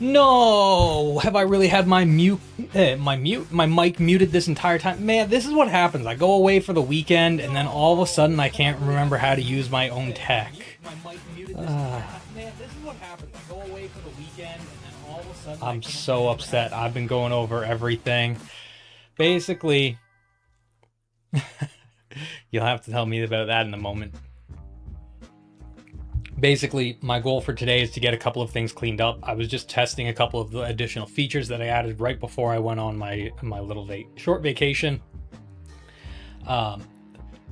No! Have I really had my my mic muted this entire time? Man, this is what happens. I go away for the weekend, and then all of a sudden I can't remember how to use my own tech. I'm so upset. I've been going over everything. Basically, you'll have to tell me about that in a moment. Basically, my goal for today is to get a couple of things cleaned up. I was just testing a couple of the additional features that I added right before I went on my little short vacation.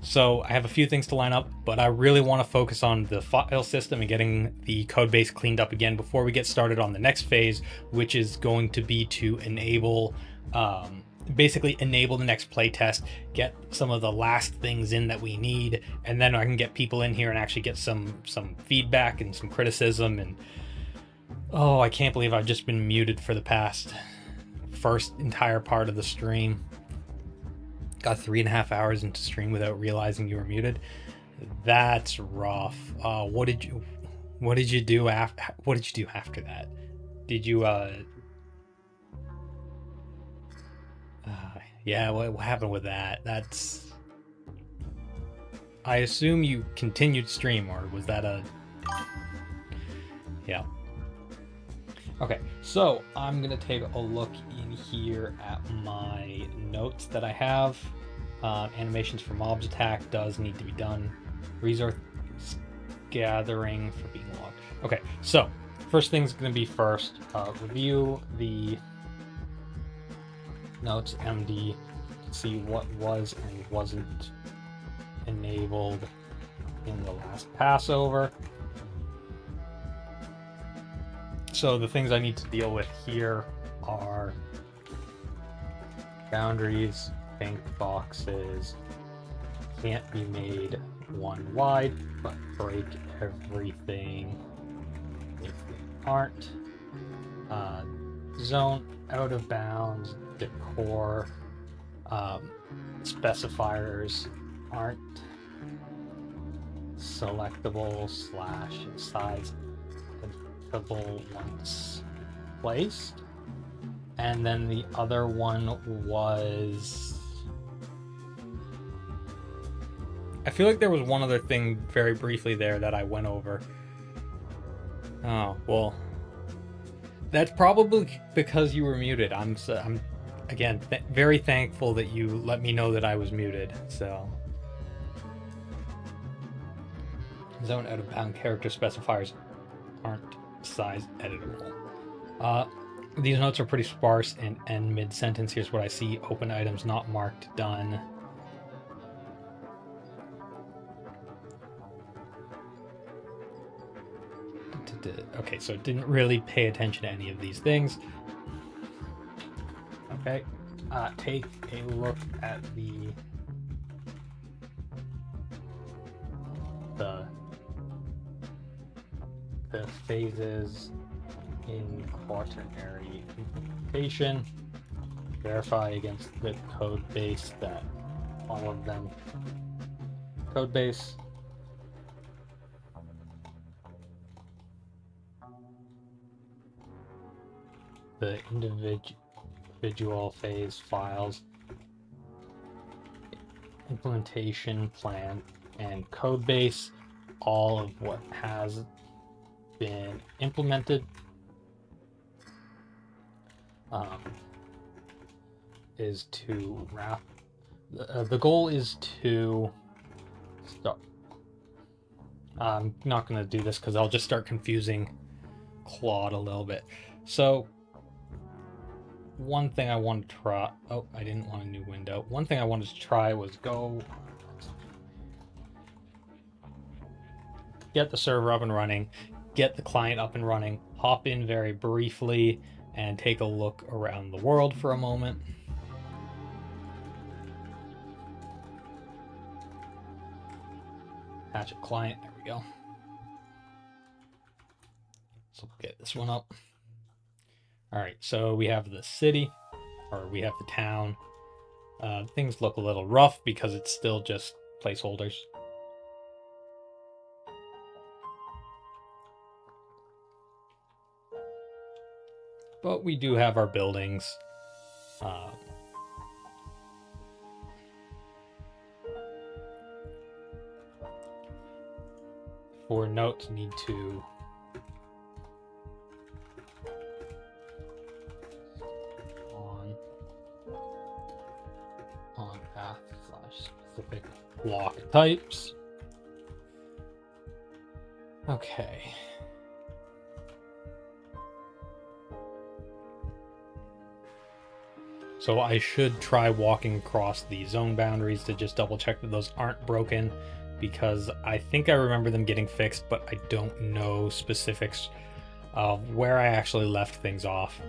So I have a few things to line up, but I really want to focus on the file system and getting the code base cleaned up again before we get started on the next phase, which is going to be to enable basically enable the next playtest, get some of the last things in that we need, and then I can get people in here and actually get some feedback and some criticism. And oh, I can't believe I've just been muted for the first entire part of the stream. Got 3.5 hours into stream without realizing you were muted. That's rough. What did you do after that? Did you yeah, what happened with that? That's... I assume you continued stream, or was that a... Yeah. Okay, so I'm gonna take a look in here at my notes that I have. Animations for mobs attack does need to be done. Resource gathering for being logged. Okay, so first thing's gonna be first, review the notes MD, see what was and wasn't enabled in the last Passover. So the things I need to deal with here are boundaries, pink boxes, can't be made one wide, but break everything if they aren't. Zone out of bounds, decor, specifiers aren't selectable / size editable once placed. And then the other one was... I feel like there was one other thing very briefly there that I went over. Oh, well... That's probably because you were muted. I'm again, very thankful that you let me know that I was muted, so... Zone out of bound character specifiers aren't size editable. These notes are pretty sparse and end mid-sentence. Here's what I see. Open items not marked done. Okay, so it didn't really pay attention to any of these things. Okay, take a look at the phases in quaternary implementation. Verify against the code base that all of them code base. The individual phase files, implementation plan, and code base, all of what has been implemented is to wrap. The goal is to start. I'm not going to do this because I'll just start confusing Claude a little bit. So one thing I wanted to try, oh, I didn't want a new window. One thing I wanted to try was go get the server up and running, get the client up and running, hop in very briefly, and take a look around the world for a moment. Hatchet client, there we go. So we'll get this one up. All right, so we have the city, or we have the town. Things look a little rough because it's still just placeholders. But we do have our buildings. For notes, need to on path / specific block types. Okay. So I should try walking across the zone boundaries to just double check that those aren't broken, because I think I remember them getting fixed, but I don't know specifics of where I actually left things off.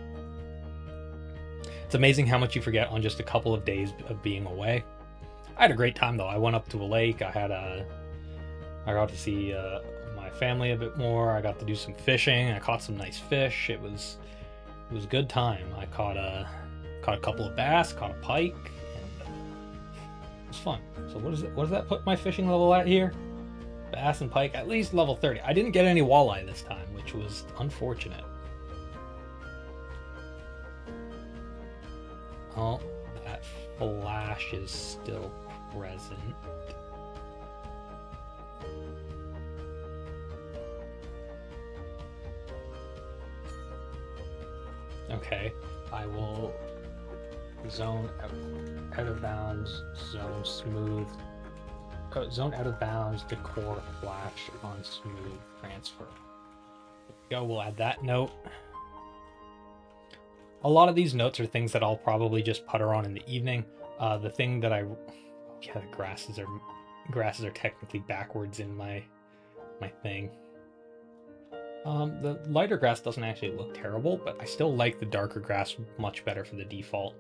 It's amazing how much you forget on just a couple of days of being away. I had a great time though. I went up to a lake. I got to see my family a bit more. I got to do some fishing. I caught some nice fish. It was a good time. I caught a couple of bass, caught a pike, and it was fun. So what does that put my fishing level at here? Bass and pike, at least level 30. I didn't get any walleye this time, which was unfortunate. Oh, that flash is still present. Okay, I will zone out of bounds, zone smooth, zone out of bounds, decor flash on smooth transfer. There we go, we'll add that note. A lot of these notes are things that I'll probably just putter on in the evening. The thing that yeah, the grasses are technically backwards in my thing. The lighter grass doesn't actually look terrible, but I still like the darker grass much better for the default.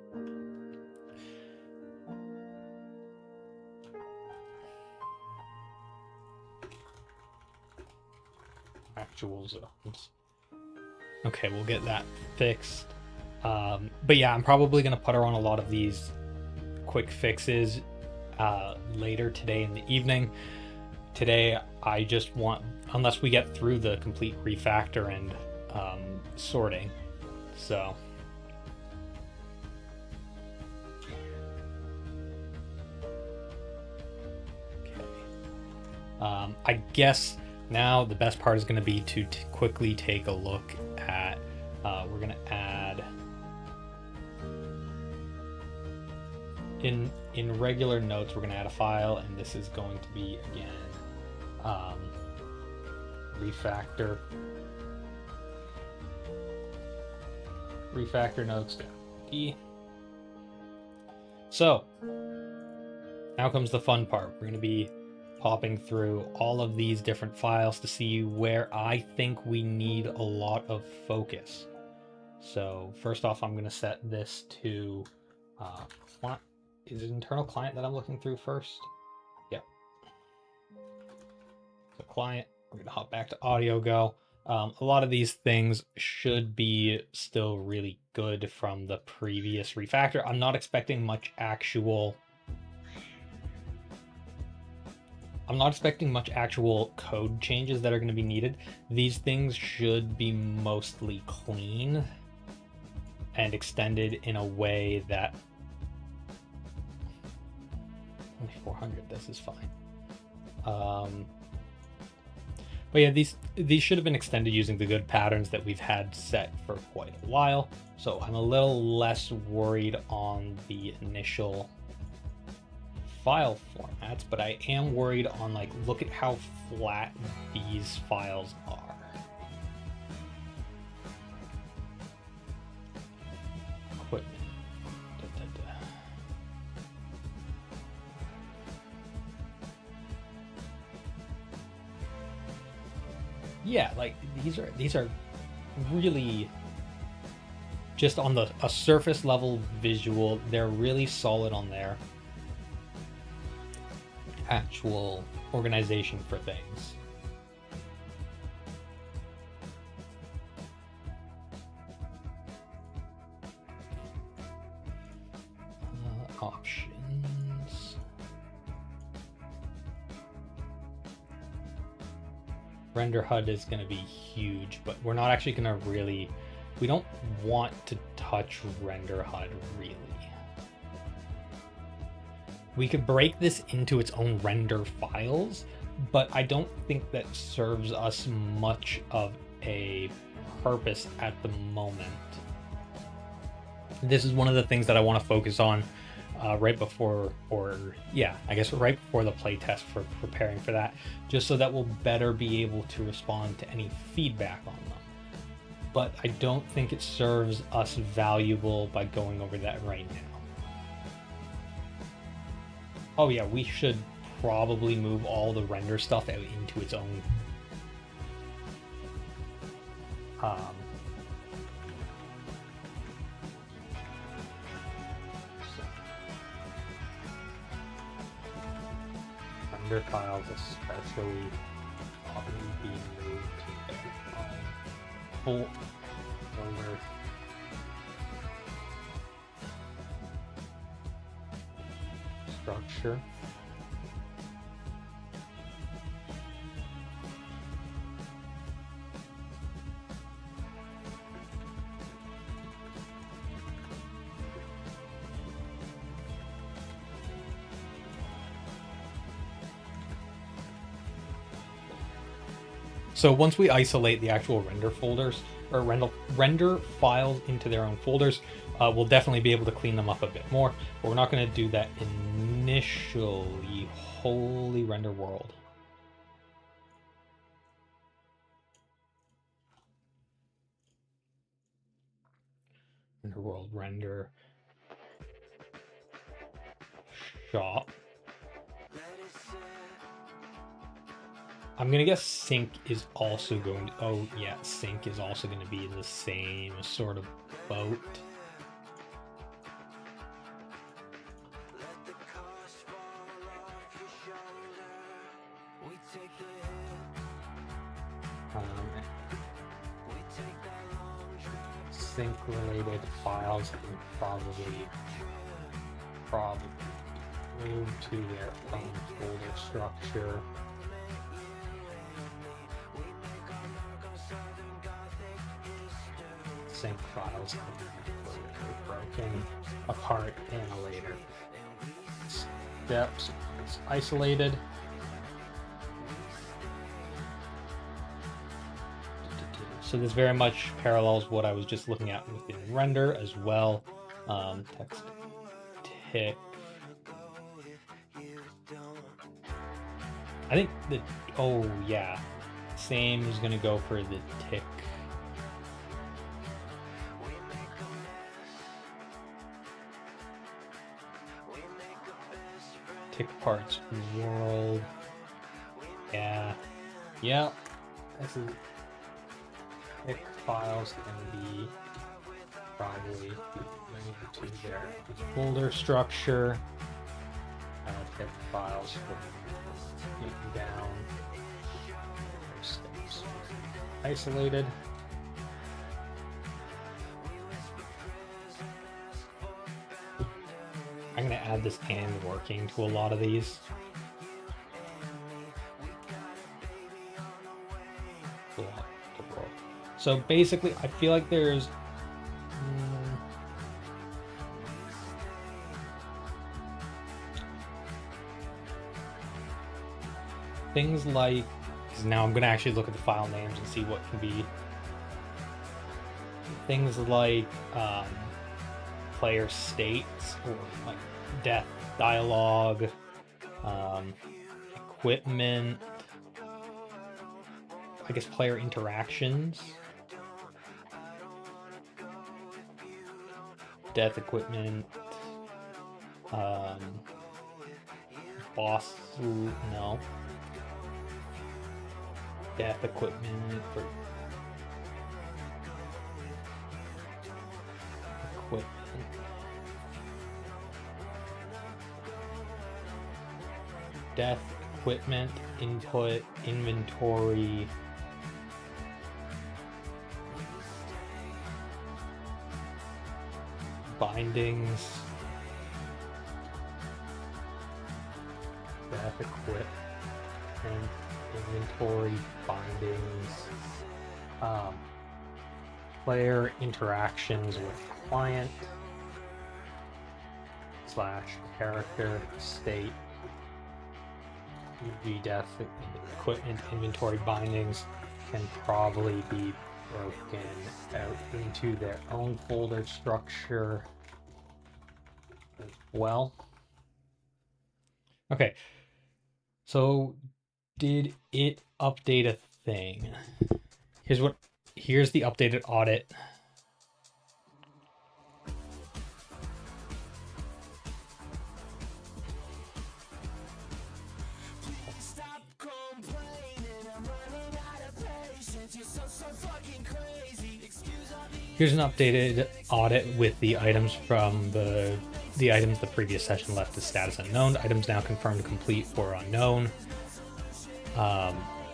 Actual zones. Okay, we'll get that fixed. But yeah, I'm probably going to putter on a lot of these quick fixes later today in the evening. Today, I just want, unless we get through the complete refactor and sorting. So. Okay. I guess now the best part is going to be to quickly take a look at, we're going to add, in regular notes, we're going to add a file, and this is going to be, again, refactor notes .d. So now comes the fun part. We're going to be popping through all of these different files to see where I think we need a lot of focus. So first off, I'm going to set this to is it internal client that I'm looking through first? Yep. So client, we're going to hop back to audio go. A lot of these things should be still really good from the previous refactor. I'm not expecting much actual code changes that are going to be needed. These things should be mostly clean and extended in a way that only 400, this is fine. But yeah, these should have been extended using the good patterns that we've had set for quite a while. So I'm a little less worried on the initial file formats, but I am worried on, like, look at how flat these files are. Equipment. Yeah, like these are really just on a surface level visual. They're really solid on their actual organization for things. Options. Render HUD is going to be huge, but we're not actually going to really we don't want to touch render HUD really. We could break this into its own render files, but I don't think that serves us much of a purpose at the moment. This is one of the things that I want to focus on right before, I guess right before the playtest, for preparing for that, just so that we'll better be able to respond to any feedback on them. But I don't think it serves us valuable by going over that right now. Oh yeah, we should probably move all the render stuff out into its own render files, especially probably being moved to full folder. Structure. So once we isolate the actual render folders or render files into their own folders, we'll definitely be able to clean them up a bit more, but we're not going to do that initially. Holy render world. Render world, render shop. I'm going to guess sync is also going to, oh yeah, sync is also going to be the same sort of boat. Sync related files can probably move to their own folder structure. Sync files can be broken apart in later steps. It's isolated. So this very much parallels what I was just looking at within render as well. Text tick. I think the, oh yeah, same is going to go for the tick. Tick parts world. Yeah. Yeah. This is tick files can be probably moved to their folder structure. Tick files down. Steps. Isolated. I'm going to add this and working to a lot of these. So basically, I feel like there's things like, because now I'm going to actually look at the file names and see what can be things like player states or like death dialogue, equipment, I guess player interactions, death equipment, boss, no, death equipment for equipment. Death equipment, input, inventory, bindings, death equipment, inventory, bindings, player interactions with client / character state VDEF equipment inventory bindings can probably be broken out into their own folder structure as well. Okay, so did it update a thing? Here's the updated audit. Here's an updated audit with the items from the items the previous session left as status unknown. Items now confirmed complete or unknown.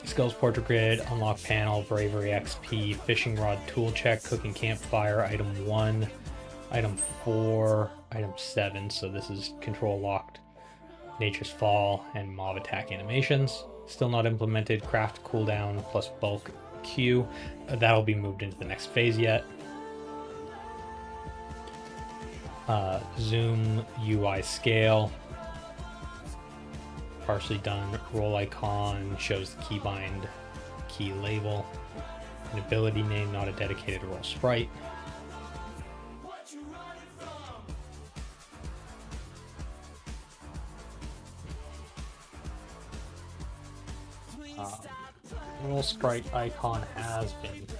Skills portrait grid, unlock panel, bravery XP, fishing rod tool check, cooking campfire, item 1, item 4, item 7. So this is control locked, nature's fall, and mob attack animations. Still not implemented. Craft cooldown plus bulk Q. That'll be moved into the next phase yet. Zoom UI scale. Partially done. Roll icon shows the keybind key label. An ability name, not a dedicated roll sprite. Roll sprite icon has been configured.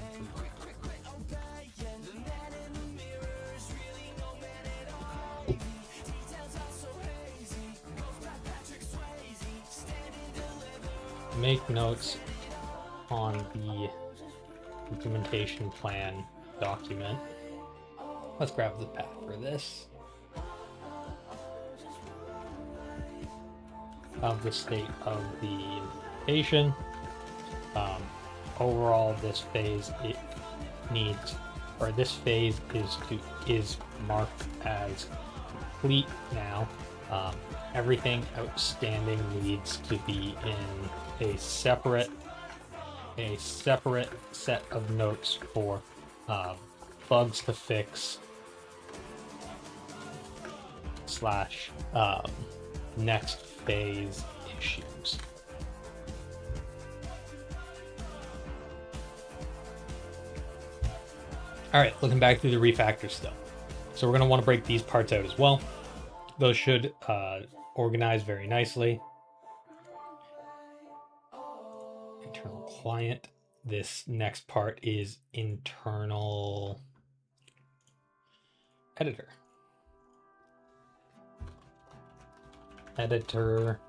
Make notes on the implementation plan document. Let's grab the path for this. Of the state of the implementation. Overall, this phase this phase is marked as complete now. Everything outstanding needs to be in a separate set of notes for bugs to fix / next phase issues. All right, looking back through the refactor stuff. So we're going to want to break these parts out as well. Those should organize very nicely. Internal client. This next part is internal editor. Editor.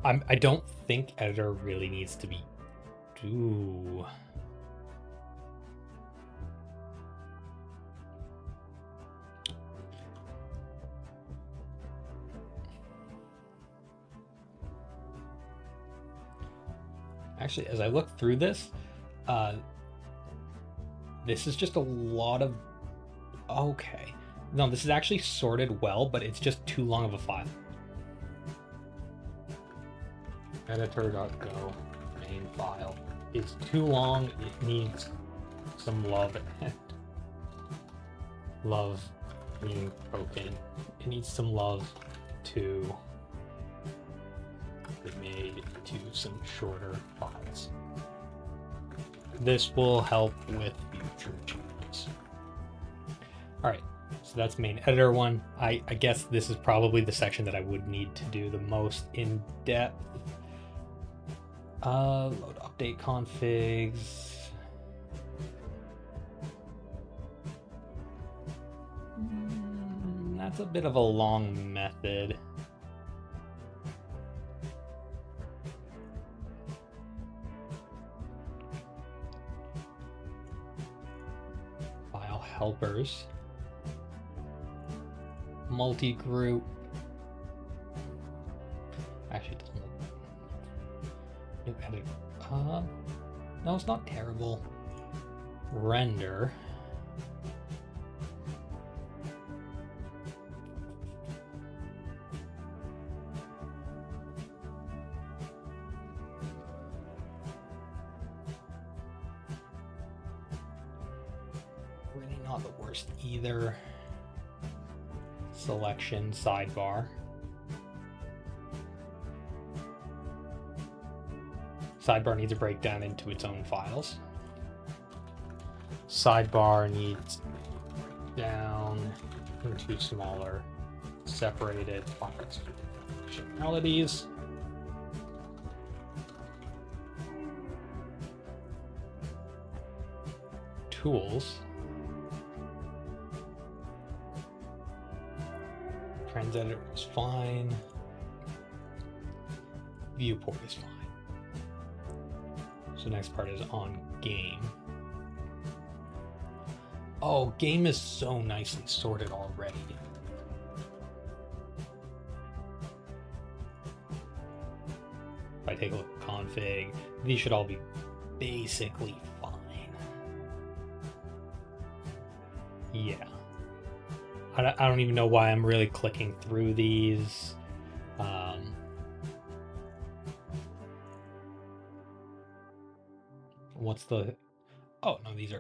I don't think editor really needs to be. Ooh. Actually, as I look through this, this is just a lot of. Okay. No, this is actually sorted well, but it's just too long of a file. Editor.go main file is too long. It needs some love and love being broken. It needs some love to be made into some shorter files. This will help with future changes. All right, so that's main editor one. I guess this is probably the section that I would need to do the most in depth. Load update configs. That's a bit of a long method. File helpers. Multi-group. Actually, it doesn't look. New edit. No, it's not terrible. Render. not the worst either. Selection, sidebar. Sidebar needs a breakdown into its own files. Sidebar needs down into smaller, separated functionalities. Tools. Trends editor is fine. Viewport is fine. So next part is on game. Oh, game is so nicely sorted already. If I take a look at config, these should all be basically fine. Yeah. I don't even know why I'm really clicking through these. What's the... Oh, no, these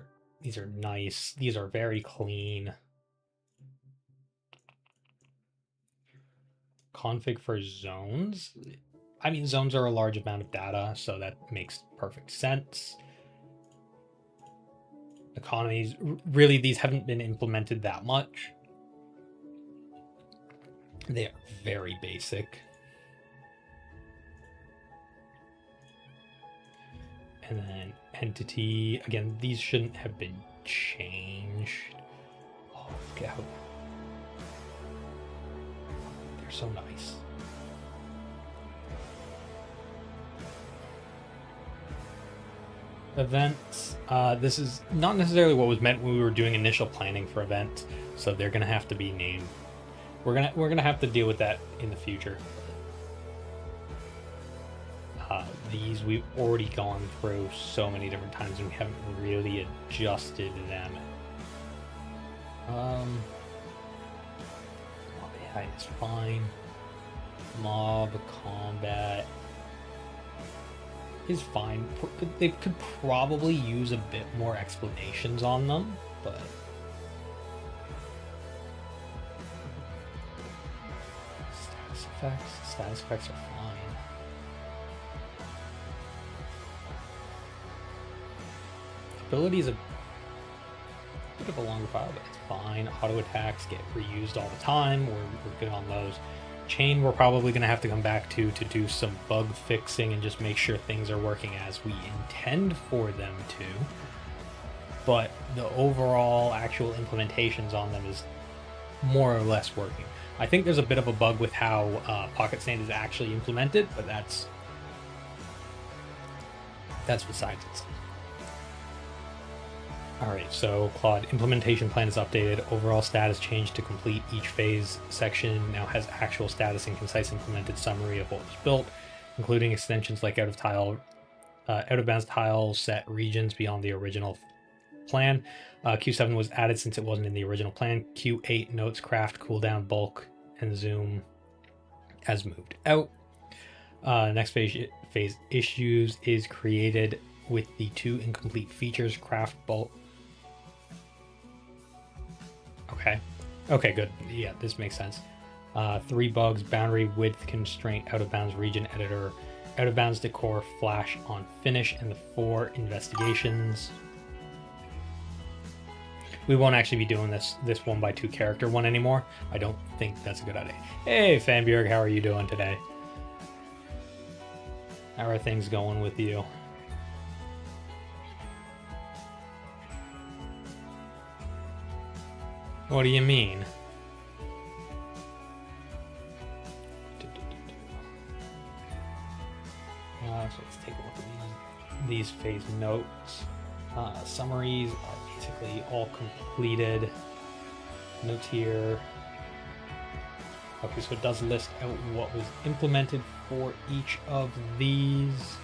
are nice. These are very clean. Config for zones. I mean, zones are a large amount of data, so that makes perfect sense. Economies, really, these haven't been implemented that much. They are very basic. And then entity, again, these shouldn't have been changed. Oh, look how they're so nice. Events, this is not necessarily what was meant when we were doing initial planning for events, so they're gonna have to be named. We're gonna have to deal with that in the future. These we've already gone through so many different times and we haven't really adjusted them. Yeah, it's fine. Mob combat is fine. They could probably use a bit more explanations on them, but status effects are fine. Ability is a bit of a longer file, but it's fine. Auto attacks get reused all the time. We're good on those. Chain we're probably going to have to come back to do some bug fixing and just make sure things are working as we intend for them to. But the overall actual implementations on them is more or less working. I think there's a bit of a bug with how Pocket Stand is actually implemented, but that's besides it. Alright, so Claude, implementation plan is updated. Overall status changed to complete. Each phase section now has actual status and concise implemented summary of what was built, including extensions like out of bounds tile set regions beyond the original plan. Q7 was added since it wasn't in the original plan. Q8 notes craft, cooldown, bulk, and zoom as moved out. Next phase issues is created with the 2 incomplete features, craft, bulk. Okay, good. Yeah, this makes sense. 3 bugs, boundary width constraint, out of bounds region editor, out of bounds decor, flash on finish, and the 4 investigations. We won't actually be doing this 1x2 character one anymore. I don't think that's a good idea. Hey, Fanbjörg, how are you doing today? How are things going with you? What do you mean? So let's take a look at these phase notes. Summaries are basically all completed. Notes here. Okay, so it does list out what was implemented for each of these.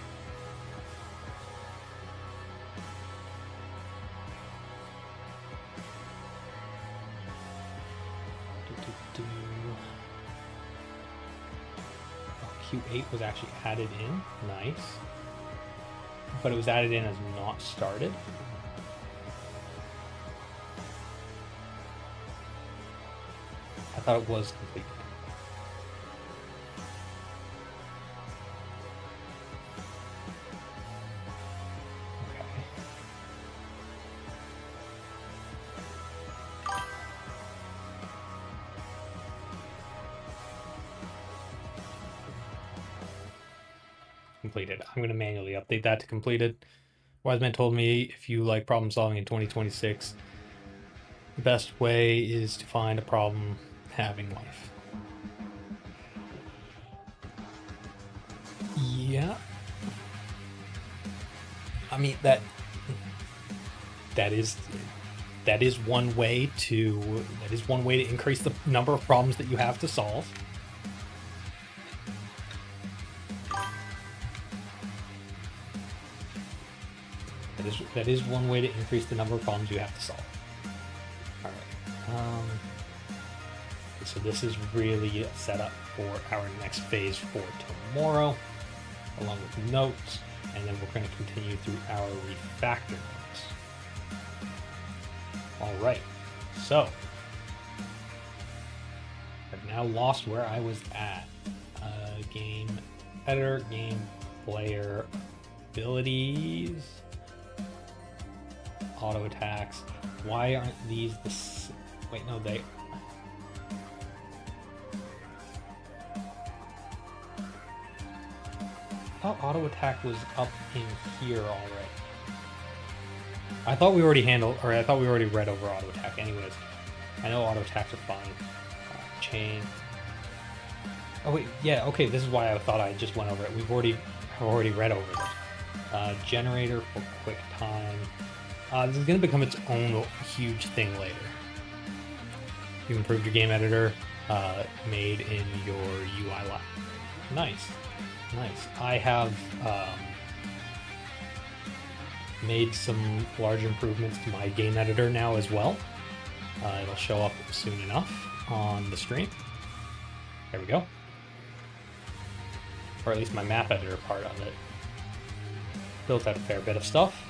Q8 was actually added in. Nice. But it was added in as not started. thought it was complete. Completed. I'm going to manually update that to completed. Wiseman told me if you like problem solving in 2026, the best way is to find a problem having life. Yeah. I mean that is one way to increase the number of problems that you have to solve. That is one way to increase the number of problems you have to solve. All right. So this is really a setup for our next phase for tomorrow, along with notes, and then we're going to continue through our refactor notes. All right. So I've now lost where I was at. Game editor, game player, abilities. Auto attacks. Why aren't these the wait, no, they... I thought auto attack was up in here already. I thought we already read over auto attack anyways. I know auto attacks are fine. Chain. Oh wait, yeah, okay, this is why I thought I just went over it. I've already read over this. Generator for quick time. This is going to become its own huge thing later. You improved your game editor, made in your UI lab. Nice. I have made some large improvements to my game editor now as well. It'll show up soon enough on the stream. There we go. Or at least my map editor part of it. Built out a fair bit of stuff.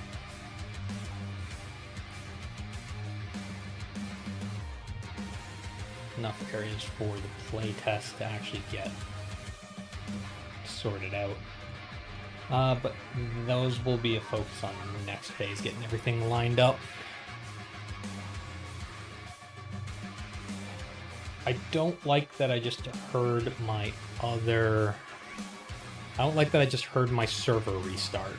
Enough areas for the play test to actually get sorted out. But those will be a focus on the next phase, getting everything lined up. I don't like that I just heard my server restart.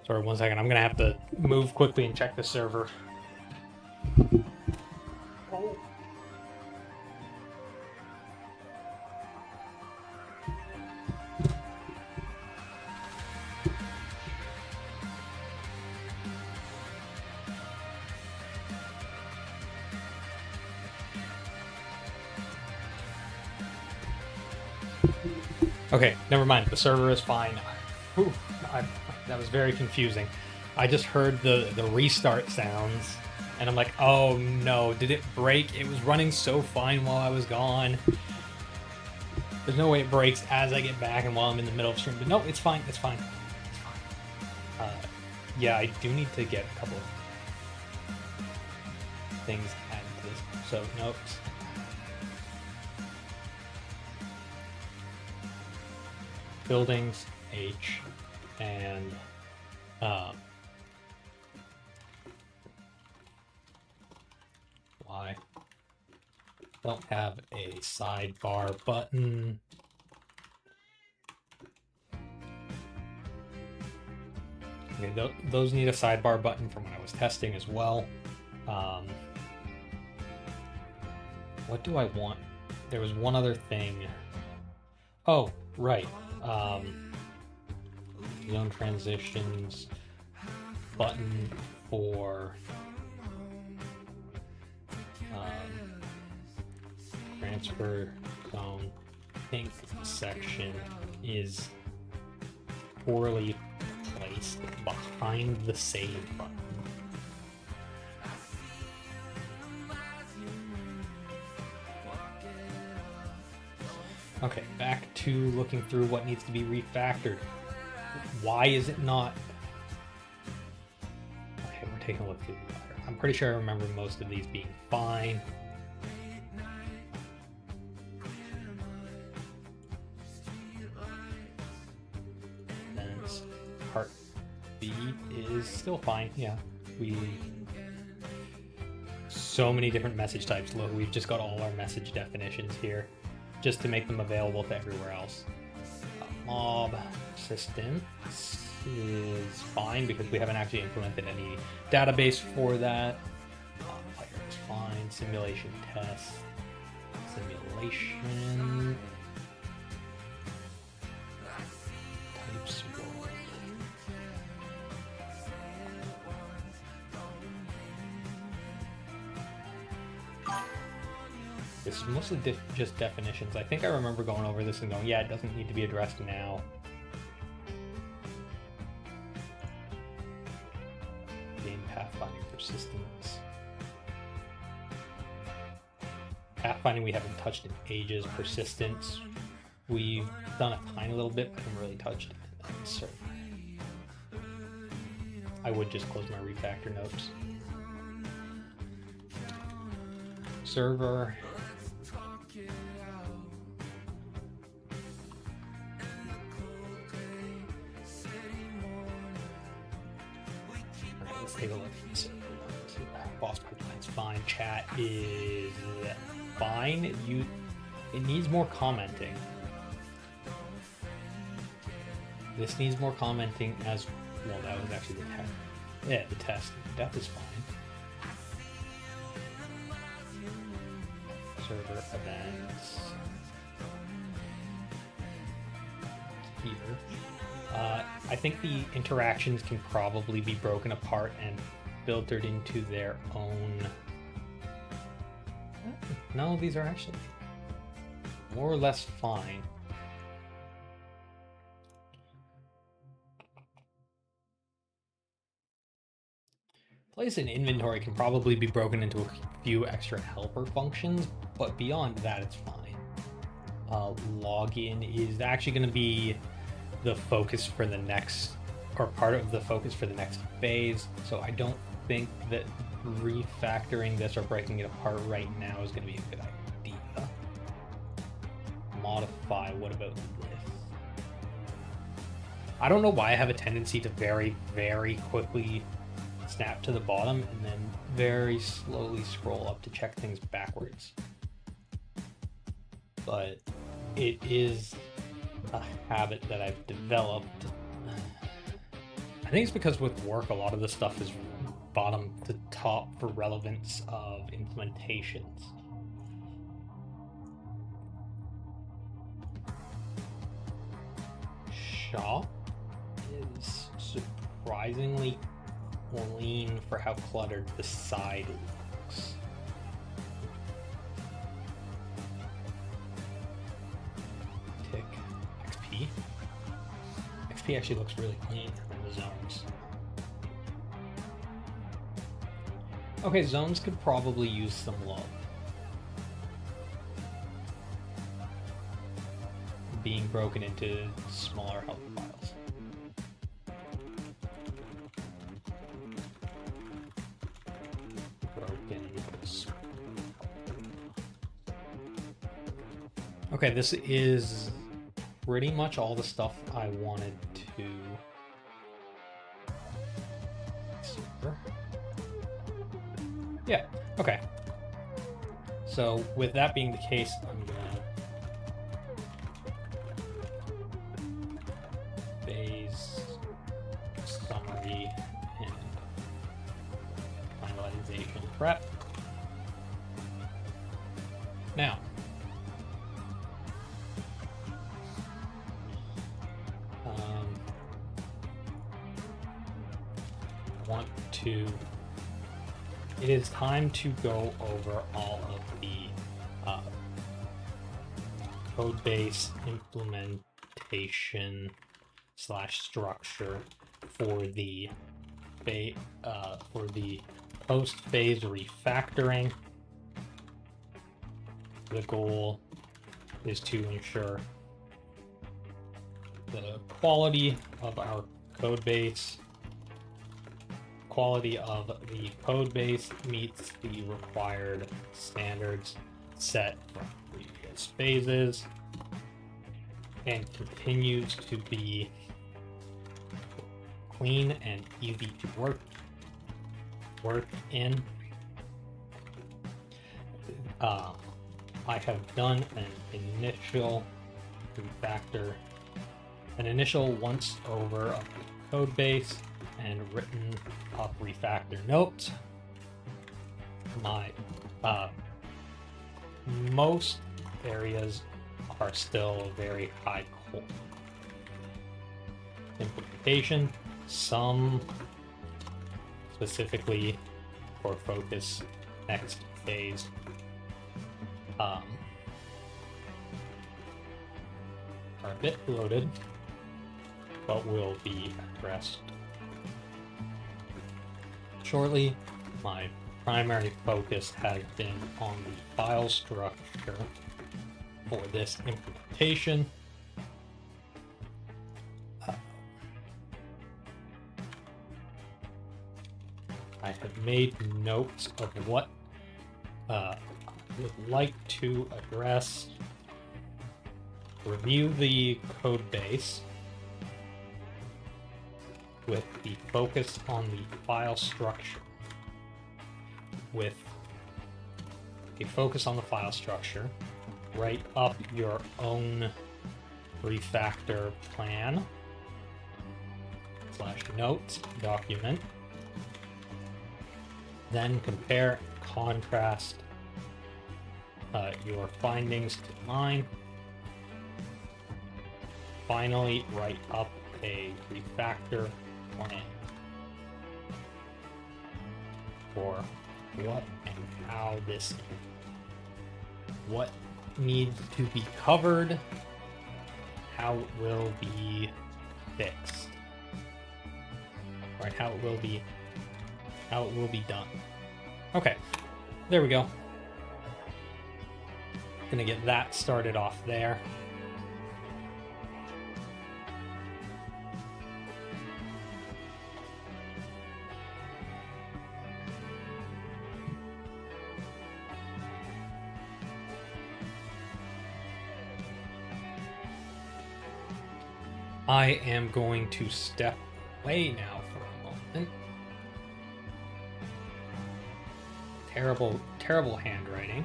Sorry, 1 second. I'm gonna have to move quickly and check the server. Okay, never mind. The server is fine. Whew, that was very confusing. I just heard the restart sounds, and I'm like, oh no, did it break? It was running so fine while I was gone. There's no way it breaks as I get back and while I'm in the middle of stream. But no, it's fine. It's fine. Yeah, I do need to get a couple of things added to this. So notes. Buildings, H, and Y. Don't have a sidebar button. Okay, those need a sidebar button from when I was testing as well. What do I want? There was one other thing. Oh, right. Zone transitions button for transfer zone. Pink section is poorly placed behind the save button. Okay, back to looking through what needs to be refactored. Why is it not? Okay, we're taking a look through the ladder. I'm pretty sure I remember most of these being fine. And part B is still fine. Yeah, so many different message types. Look, we've just got all our message definitions here, just to make them available to everywhere else. Mob assistance is fine because we haven't actually implemented any database for that. Fire is fine. Simulation test. Simulation. Types. This is mostly just definitions. I think I remember going over this and going, yeah, it doesn't need to be addressed now. Game pathfinding persistence. Pathfinding we haven't touched in ages. Persistence we've done a tiny little bit, but haven't really touched it. So I would just close my refactor notes. Server. Let's take a look. Boss pipeline's fine. Chat is fine. It needs more commenting. This needs more commenting as well. That was actually the test. Yeah, the test. Death is fine. Server events here. I think the interactions can probably be broken apart and filtered into their own. No, these are actually more or less fine. Place and inventory can probably be broken into a few extra helper functions, but beyond that, it's fine. Login is actually going to be the focus for the next, or part of the focus for the next phase, so I don't think that refactoring this or breaking it apart right now is going to be a good idea. Modify, what about this? I don't know why I have a tendency to very, very quickly snap to the bottom and then very slowly scroll up to check things backwards. But it is a habit that I've developed. I think it's because with work, a lot of the stuff is bottom to top for relevance of implementations. Shop is surprisingly clean for how cluttered the side looks. Tick XP. XP actually looks really clean in the zones. Okay, zones could probably use some love. Being broken into smaller help files. Okay, this is pretty much all the stuff I wanted to. Yeah, okay. So with that being the case, I'm gonna phase summary and finalization prep. Now, it is time to go over all of the code base implementation / structure for the post phase refactoring. The goal is to ensure the quality of our code base. Quality of the code base meets the required standards set from previous phases and continues to be clean and easy to work in. I have done an initial refactor, an initial once over of the code base and written up refactor notes. My most areas are still very high quality implementation. Some specifically for focus next phase are a bit bloated, but will be addressed shortly. My primary focus has been on the file structure for this implementation. I have made notes of what I would like to address. Review the code base with the focus on the file structure. With a focus on the file structure, write up your own refactor plan / notes document. Then compare and contrast your findings to mine. Finally, write up a refactor plan for what and how this, what needs to be covered, how it will be fixed, right? How it will be done. Okay, there we go. Gonna get that started off there. I am going to step away now for a moment. Terrible handwriting.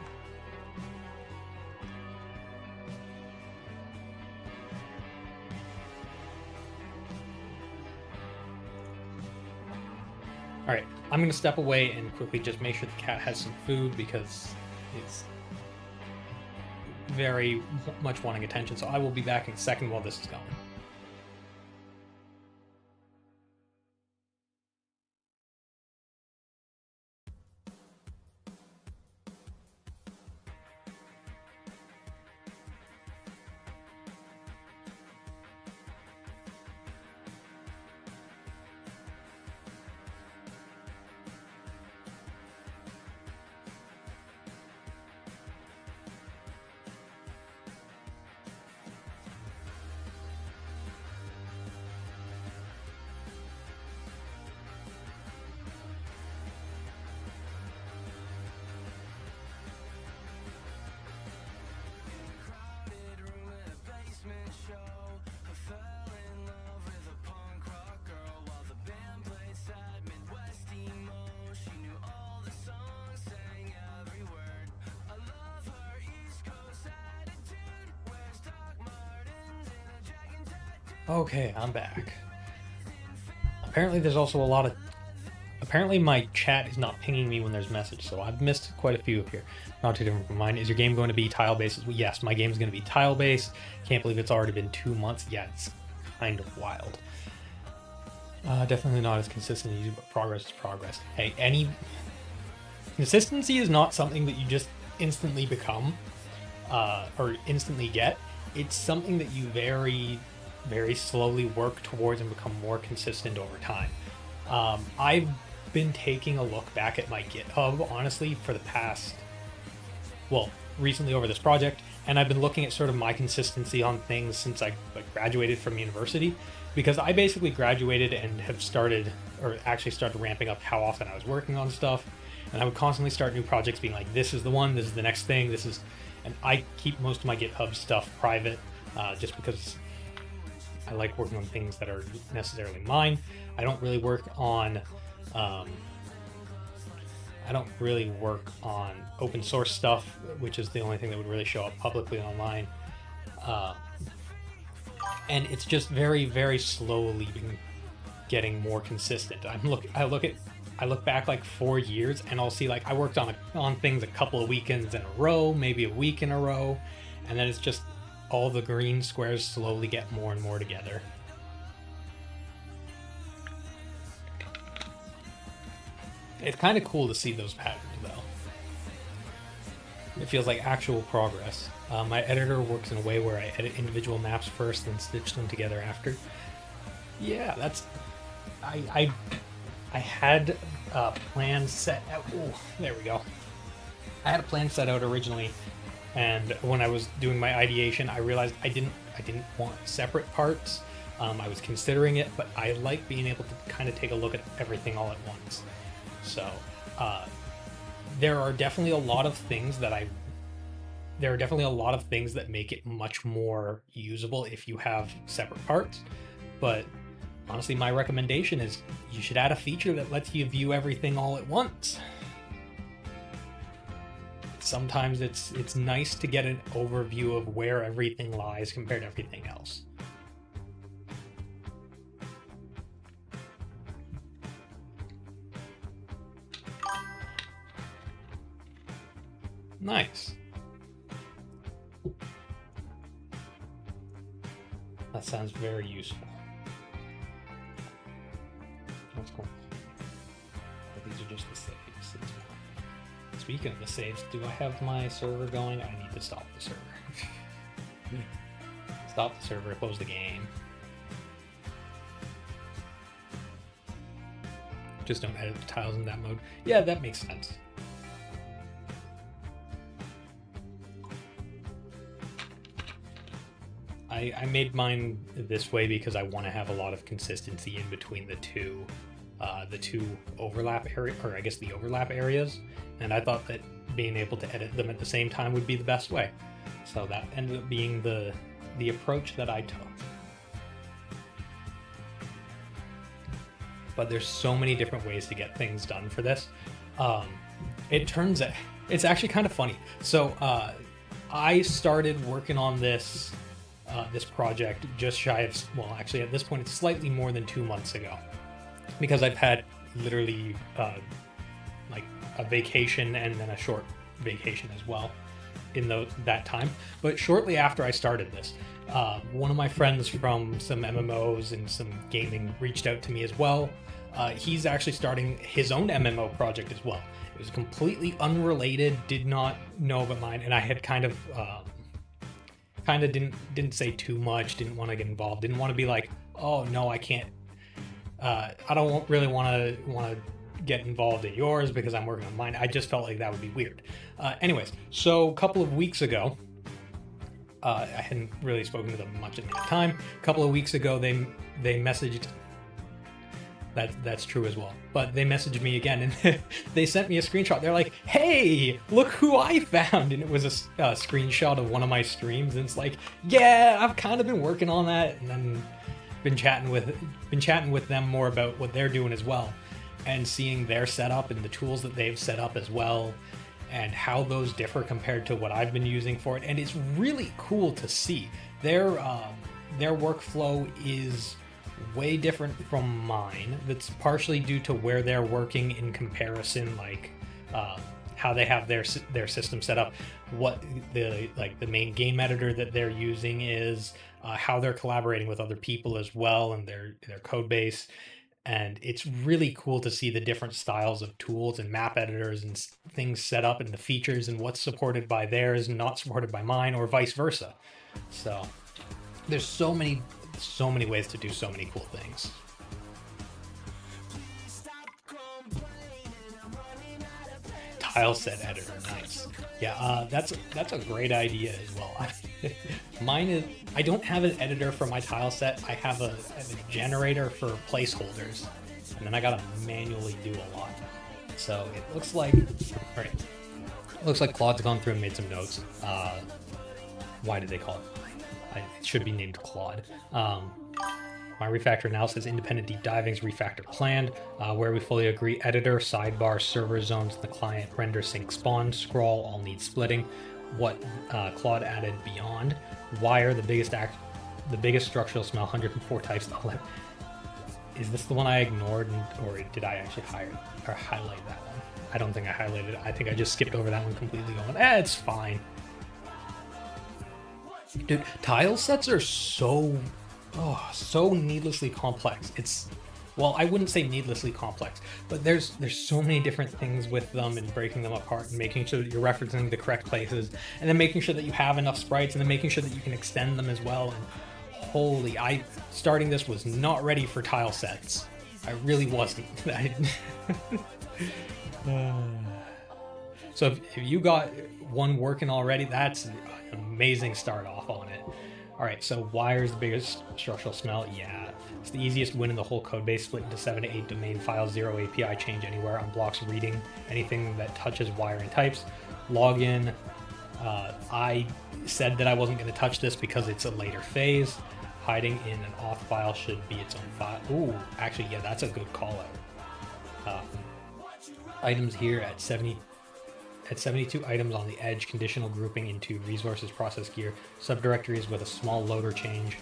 All right, I'm going to step away and quickly just make sure the cat has some food because it's very much wanting attention. So I will be back in a second while this is going. Okay, I'm back. Apparently there's also a lot of... Apparently my chat is not pinging me when there's message, so I've missed quite a few here. Not too different from mine. Is your game going to be tile-based? Yes, my game is going to be tile-based. Can't believe it's already been 2 months. Yeah, it's kind of wild. Definitely not as consistent as you, but progress is progress. Hey, any... Consistency is not something that you just instantly become, or instantly get. It's something that you very slowly work towards and become more consistent over time. I've been taking a look back at my GitHub, honestly, for the past, well, recently over this project, and I've been looking at sort of my consistency on things since I graduated from university, because I basically graduated and have started, or actually started ramping up how often I was working on stuff, and I would constantly start new projects being like, this is the one, this is the next thing, this is, and I keep most of my GitHub stuff private, just because I like working on things that are necessarily mine. I don't really work on open source stuff, which is the only thing that would really show up publicly online. And it's just very, very slowly been getting more consistent. I look back like 4 years, and I'll see like I worked on things a couple of weekends in a row, maybe a week in a row, and then it's just all the green squares slowly get more and more together. It's kind of cool to see those patterns, though. It feels like actual progress. My editor works in a way where I edit individual maps first, then stitch them together after. Yeah, that's... I had a plan set out... Oh, there we go. I had a plan set out originally, and when I was doing my ideation, I realized I didn't want separate parts. I was considering it, but I like being able to kind of take a look at everything all at once. So, there are definitely a lot of things that make it much more usable if you have separate parts. But honestly, my recommendation is you should add a feature that lets you view everything all at once. Sometimes it's nice to get an overview of where everything lies compared to everything else. Nice. That sounds very useful. That's cool. But these are just the saves. Speaking of the saves, do I have my server going? I need to stop the server. Stop the server, close the game. Just don't edit the tiles in that mode. Yeah, that makes sense. I made mine this way because I want to have a lot of consistency in between the two overlap area, or I guess the overlap areas, and I thought that being able to edit them at the same time would be the best way. So that ended up being the approach that I took. But there's so many different ways to get things done for this. It turns out it's actually kind of funny. So I started working on this project just shy of, well, actually at this point it's slightly more than 2 months ago, because I've had literally like a vacation and then a short vacation as well in that time. But shortly after I started this, one of my friends from some MMOs and some gaming reached out to me as well. He's actually starting his own MMO project as well. It was completely unrelated, did not know about mine, and I had kind of didn't say too much, didn't want to get involved, didn't want to be like, oh no, I can't, I don't really want to get involved in yours because I'm working on mine. I just felt like that would be weird. Anyways, so a couple of weeks ago, I hadn't really spoken to them much at the time. A couple of weeks ago, they messaged. That's true as well. But they messaged me again, and they sent me a screenshot. They're like, "Hey, look who I found!" And it was a screenshot of one of my streams. And it's like, yeah, I've kind of been working on that, and then been chatting with them more about what they're doing as well, and seeing their setup and the tools that they've set up as well, and how those differ compared to what I've been using for it. And it's really cool to see their workflow is way different from mine. That's partially due to where they're working in comparison, like how they have their system set up, what the main game editor that they're using is, how they're collaborating with other people as well, and their code base. And it's really cool to see the different styles of tools and map editors and things set up, and the features and what's supported by theirs and not supported by mine, or vice versa. So there's so many ways to do so many cool things. tile set editor. Nice. Yeah, that's a great idea as well. Mine is, I don't have an editor for my tile set. I have a generator for placeholders, and then I gotta manually do a lot. So it looks like, all right, looks like Claude's gone through and made some notes. Why did they call it? It should be named Claude. My refactor analysis, independent deep divings, refactor planned, where we fully agree. Editor, sidebar, server zones, the client, render, sync, spawn, scroll, all need splitting. What Claude added beyond. Wire, the biggest structural smell, 104 types. Is this the one I ignored, or did I actually highlight that one? I don't think I highlighted it. I think I just skipped over that one completely going, it's fine. Dude, tile sets are so needlessly complex. Well, I wouldn't say needlessly complex, but there's so many different things with them, and breaking them apart and making sure that you're referencing the correct places, and then making sure that you have enough sprites, and then making sure that you can extend them as well. And starting this was not ready for tile sets. I really wasn't. So if you got one working already, that's an amazing start off on it. All right, so wire's the biggest structural smell. Yeah, it's the easiest win in the whole code base, split into 7 to 8 domain files, 0 API change anywhere, unblocks reading anything that touches wire and types. Login, I said that I wasn't going to touch this because it's a later phase. Hiding in an auth file should be its own file. Ooh, actually, yeah, that's a good call out. Items here at 72 items on the edge, conditional grouping into resources, process gear, subdirectories with a small loader change.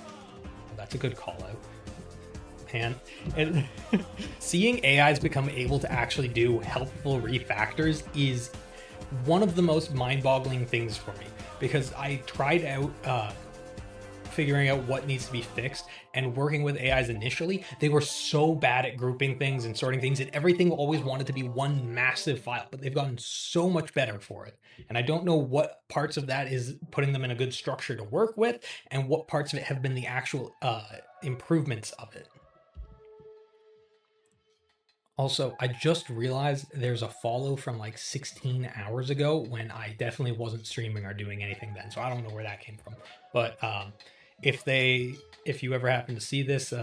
That's a good call out. And seeing AIs become able to actually do helpful refactors is one of the most mind-boggling things for me, because I tried out figuring out what needs to be fixed, and working with AIs initially, they were so bad at grouping things and sorting things, and everything always wanted to be one massive file, but they've gotten so much better for it. And I don't know what parts of that is putting them in a good structure to work with, and what parts of it have been the actual improvements of it. Also, I just realized there's a follow from like 16 hours ago when I definitely wasn't streaming or doing anything then, so I don't know where that came from. But if you ever happen to see this,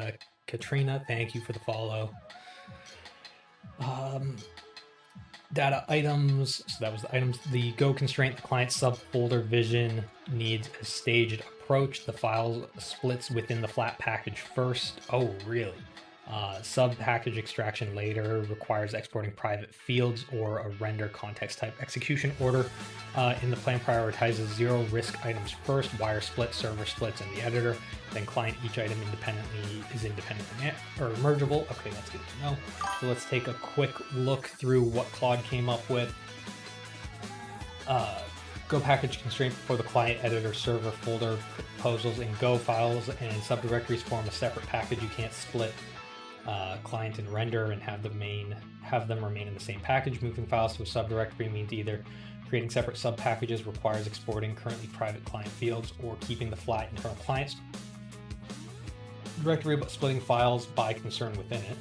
Katrina, thank you for the follow. Data items, so that was the items. The Go constraint, the client subfolder vision needs a staged approach. The file splits within the flat package first. Oh, really? Sub package extraction later, requires exporting private fields or a render context type. Execution order in the plan prioritizes 0 risk items first, wire split, server splits, and the editor. Then client each item is independently or mergeable. Okay, that's good to know. So let's take a quick look through what Claude came up with. Go package constraint for the client editor server folder proposals in Go files and subdirectories form a separate package. You can't split client and render and have them remain in the same package. Moving files to a subdirectory means either creating separate sub packages requires exporting currently private client fields, or keeping the flat internal clients directory but splitting files by concern within it.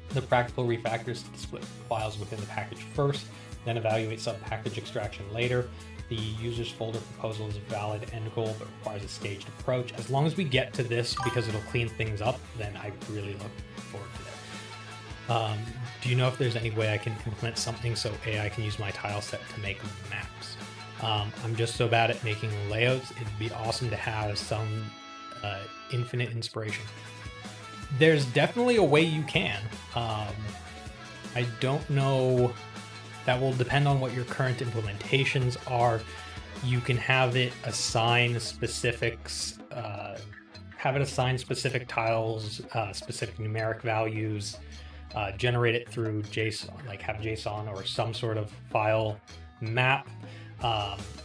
The practical refactors split files within the package first, then evaluate sub package extraction later. The user's folder proposal is a valid end goal, but requires a staged approach. As long as we get to this, because it'll clean things up, then I really look forward to that. Do you know if there's any way I can implement something so AI can use my tile set to make maps? I'm just so bad at making layouts. It'd be awesome to have some infinite inspiration. There's definitely a way you can. I don't know. That will depend on what your current implementations are. You can have it assign specifics, specific tiles, specific numeric values, generate it through JSON, like have JSON or some sort of file map.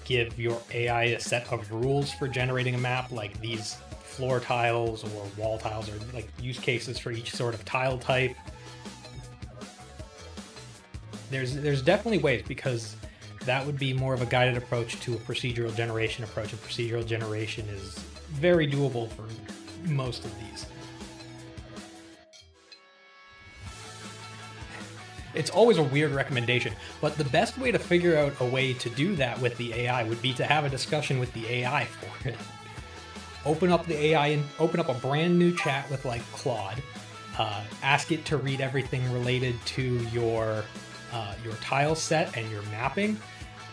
Give your AI a set of rules for generating a map, like these floor tiles or wall tiles, or like use cases for each sort of tile type. There's definitely ways, because that would be more of a guided approach to a procedural generation approach, and procedural generation is very doable for most of these. It's always a weird recommendation, but the best way to figure out a way to do that with the AI would be to have a discussion with the AI for it. Open up the AI and open up a brand new chat with like Claude. Ask it to read everything related to your tile set and your mapping,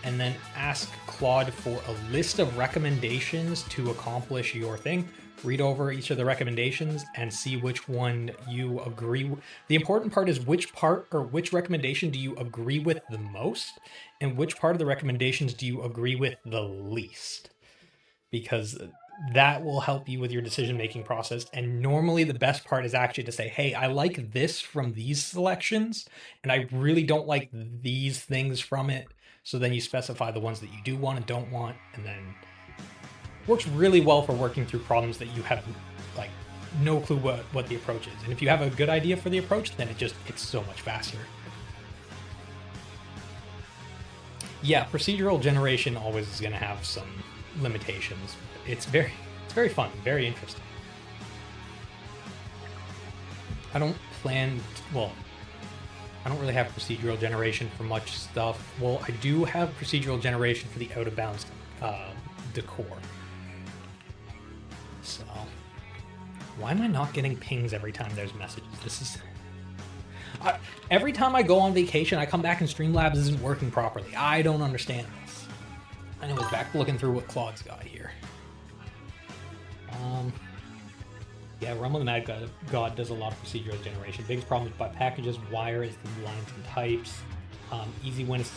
and then ask Claude for a list of recommendations to accomplish your thing. Read over each of the recommendations and see which one you agree with. The important part is which part or which recommendation do you agree with the most, and which part of the recommendations do you agree with the least, because that will help you with your decision-making process. And normally the best part is actually to say, hey, I like this from these selections, and I really don't like these things from it. So then you specify the ones that you do want and don't want, and then works really well for working through problems that you have like no clue what the approach is. And if you have a good idea for the approach, then it's so much faster. Yeah, procedural generation always is going to have some limitations. It's very fun, very interesting. I don't really have procedural generation for much stuff. Well, I do have procedural generation for the out of bounds decor. So, why am I not getting pings every time there's messages? This is... every time I go on vacation, I come back and Streamlabs isn't working properly. I don't understand this. Anyways, back looking through what Claude's got here. Yeah, Rumble the Mad God does a lot of procedural generation. Biggest problem is by packages, wire is the lines and types. Easy win is to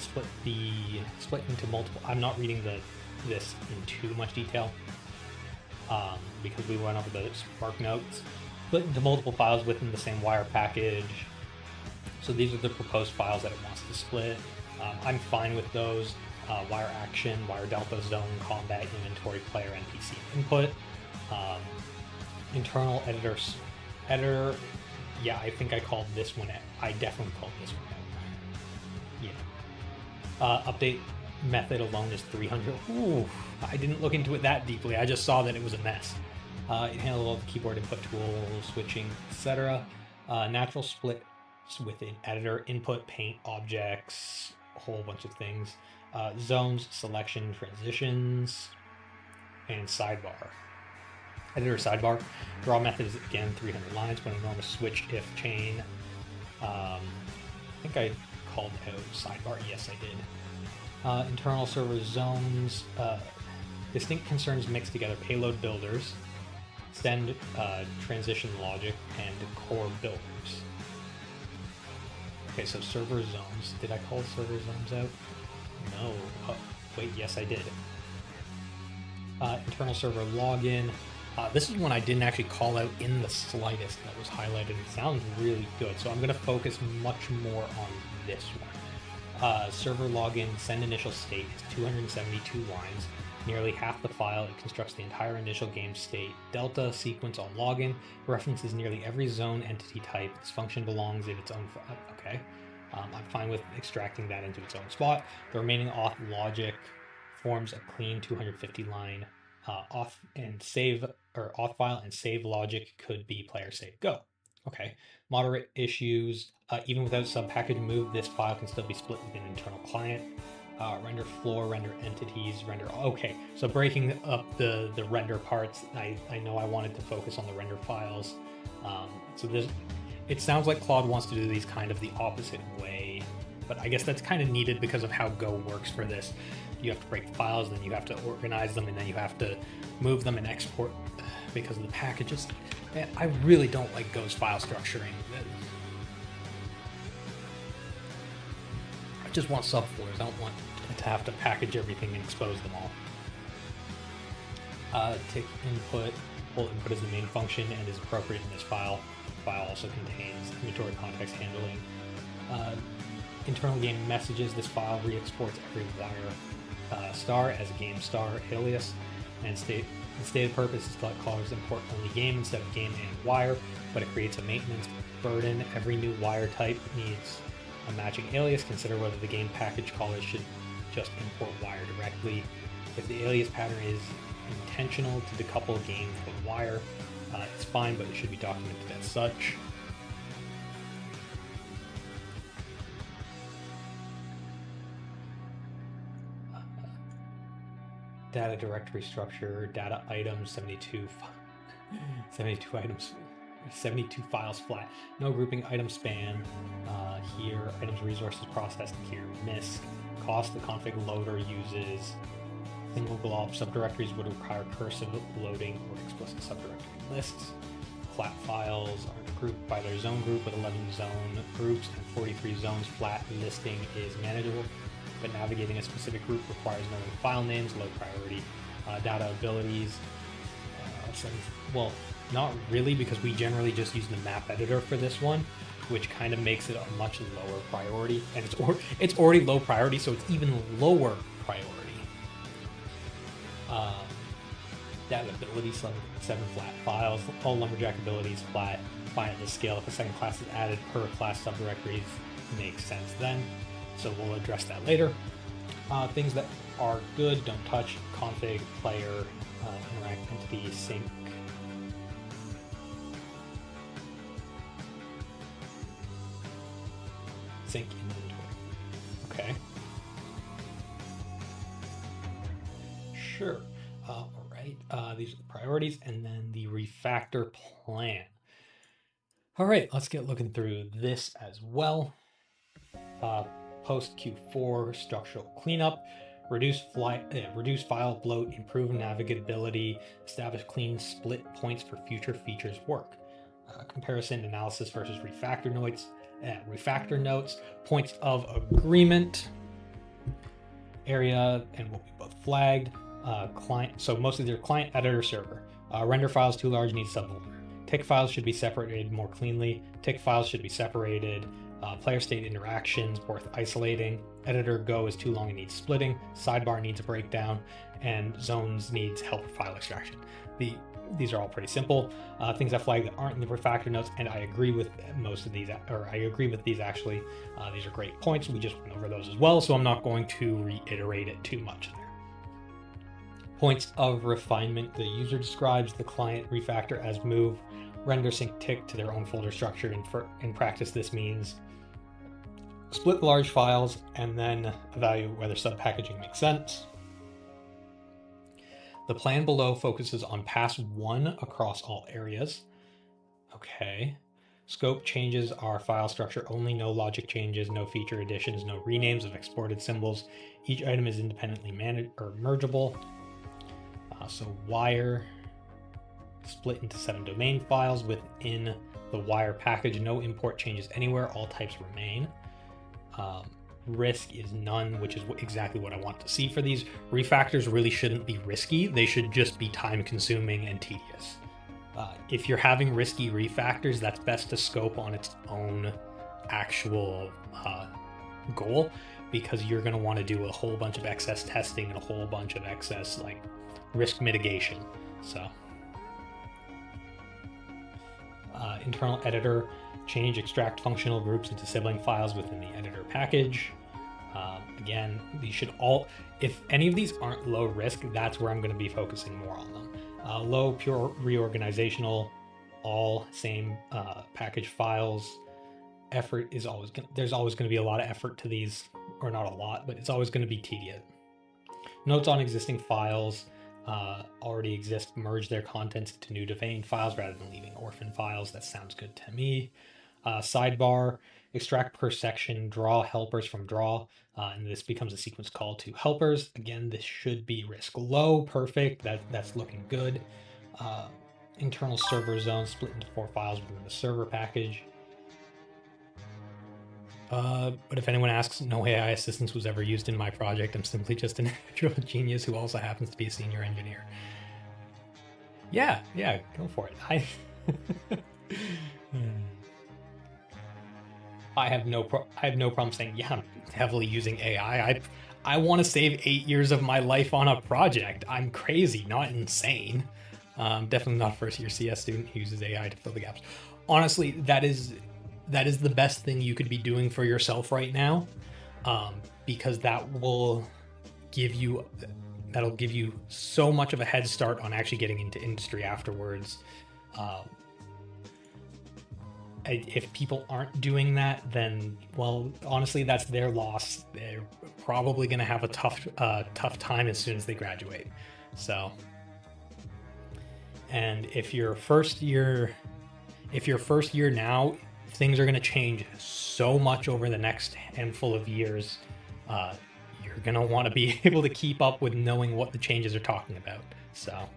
split into multiple. I'm not reading this in too much detail because we went over the Spark notes. Split into multiple files within the same wire package. So these are the proposed files that it wants to split. I'm fine with those. Wire action, wire delta, zone, combat, inventory, player, NPC input. Internal editor, yeah, I think I called this one out. I definitely called this one out. Yeah. Update method alone is 300. Ooh, I didn't look into it that deeply. I just saw that it was a mess. It handled all the keyboard input tools, switching, etc. Natural split within editor, input, paint, objects, a whole bunch of things. Zones, selection, transitions, and sidebar. Editor sidebar. Draw method is again 300 lines, but enormous switch if chain. I think I called out sidebar. Yes, I did. Internal server zones. Distinct concerns mixed together. Payload builders. Send transition logic and core builders. Okay, so server zones. Did I call server zones out? No. Oh, wait, yes, I did. Internal server login. This is one I didn't actually call out in the slightest that was highlighted. It sounds really good, so I'm going to focus much more on this one. Server login, send initial state is 272 lines. Nearly half the file. It constructs the entire initial game state. Delta sequence on login references nearly every zone entity type. This function belongs in its own file. Okay. I'm fine with extracting that into its own spot. The remaining auth logic forms a clean 250 line auth and save, or auth file and save logic could be player save go. Okay. Moderate issues. Even without sub package move, this file can still be split within an internal client. Render floor, render entities, render. Okay, so breaking up the render parts, I know I wanted to focus on the render files. So this, it sounds like Claude wants to do these kind of the opposite way, but I guess that's kind of needed because of how Go works for this. You have to break the files, then you have to organize them, and then you have to move them and export because of the packages. Man, I really don't like Go's file structuring. I just want subfolders. I don't want to have to package everything and expose them all. Tick input. Pull input is the main function and is appropriate in this file. The file also contains inventory context handling. Internal game messages. This file re-exports every wire star as a game star alias, and the stated purpose is to let callers import only game instead of game and wire, but it creates a maintenance burden. Every new wire type needs a matching alias. Consider whether the game package callers should just import wire directly. If the alias pattern is intentional to decouple game from wire, it's fine, but it should be documented as such. Data directory structure, data items, 72 items, 72 files flat. No grouping, item span. Here, items resources processed. Here, MISC. Cost, the config loader uses. Single glob subdirectories would require cursive loading or explicit subdirectory lists. Flat files are grouped by their zone group with 11 zone groups and 43 zones. Flat listing is manageable, but navigating a specific group requires knowing file names, low priority. Data abilities, well, not really, because we generally just use the map editor for this one, which kind of makes it a much lower priority, and it's already low priority, so it's even lower priority. Data abilities, 7 flat files, all lumberjack abilities flat. Fine at this scale. If a second class is added per class subdirectories, makes sense then. So we'll address that later. Things that are good, don't touch: config, player, interact, entity, sync. Sync inventory. Okay. Sure. All right. These are the priorities, and then the refactor plan. All right, let's get looking through this as well. Post Q4 structural cleanup, reduce file bloat, improve navigability, establish clean split points for future features work. Comparison analysis versus refactor notes, points of agreement, area, and what we both flagged. Client, so mostly their client, editor, server. Render files too large, need subfolder. Tick files should be separated more cleanly. Tick files should be separated. Player state interactions worth isolating. Editor go is too long and needs splitting. Sidebar needs a breakdown, and zones needs helper file extraction. These are all pretty simple. Things I flagged that aren't in the refactor notes, and I agree with most of these, or I agree with these actually. These are great points. We just went over those as well, so I'm not going to reiterate it too much there. Points of refinement: the user describes the client refactor as move render sync tick to their own folder structure. In practice, this means split the large files and then evaluate whether subpackaging makes sense. The plan below focuses on pass 1 across all areas. Okay. Scope changes are file structure only, no logic changes, no feature additions, no renames of exported symbols. Each item is independently managed or mergeable. So wire split into 7 domain files within the wire package. No import changes anywhere. All types remain. Risk is none, which is exactly what I want to see for these. Refactors really shouldn't be risky. They should just be time consuming and tedious. If you're having risky refactors, that's best to scope on its own actual goal, because you're going to want to do a whole bunch of excess testing and a whole bunch of excess risk mitigation. So internal editor, change extract functional groups into sibling files within the editor package. Again, these should all, if any of these aren't low risk, that's where I'm going to be focusing more on them. Low pure reorganizational, all same package files. Effort is always there's always going to be a lot of effort to these, or not a lot, but it's always going to be tedious. Notes on existing files already exist, merge their contents into new domain files rather than leaving orphan files. That sounds good to me. Sidebar, extract per section, draw helpers from draw, and this becomes a sequence call to helpers. Again, this should be risk low. Perfect. That's looking good. Internal server zone split into 4 files within the server package. But if anyone asks, no AI assistance was ever used in my project. I'm simply just an individual genius who also happens to be a senior engineer. Yeah, go for it. I have no problem saying, yeah, I'm heavily using AI. I want to save 8 years of my life on a project. I'm crazy, not insane. Definitely not a first-year CS student who uses AI to fill the gaps. Honestly, that is the best thing you could be doing for yourself right now, because that'll give you so much of a head start on actually getting into industry afterwards. if people aren't doing that, then, well, honestly, that's their loss. They're probably going to have a tough time as soon as they graduate. So, and if you're first year now, things are going to change so much over the next handful of years. You're going to want to be able to keep up with knowing what the changes are talking about. So.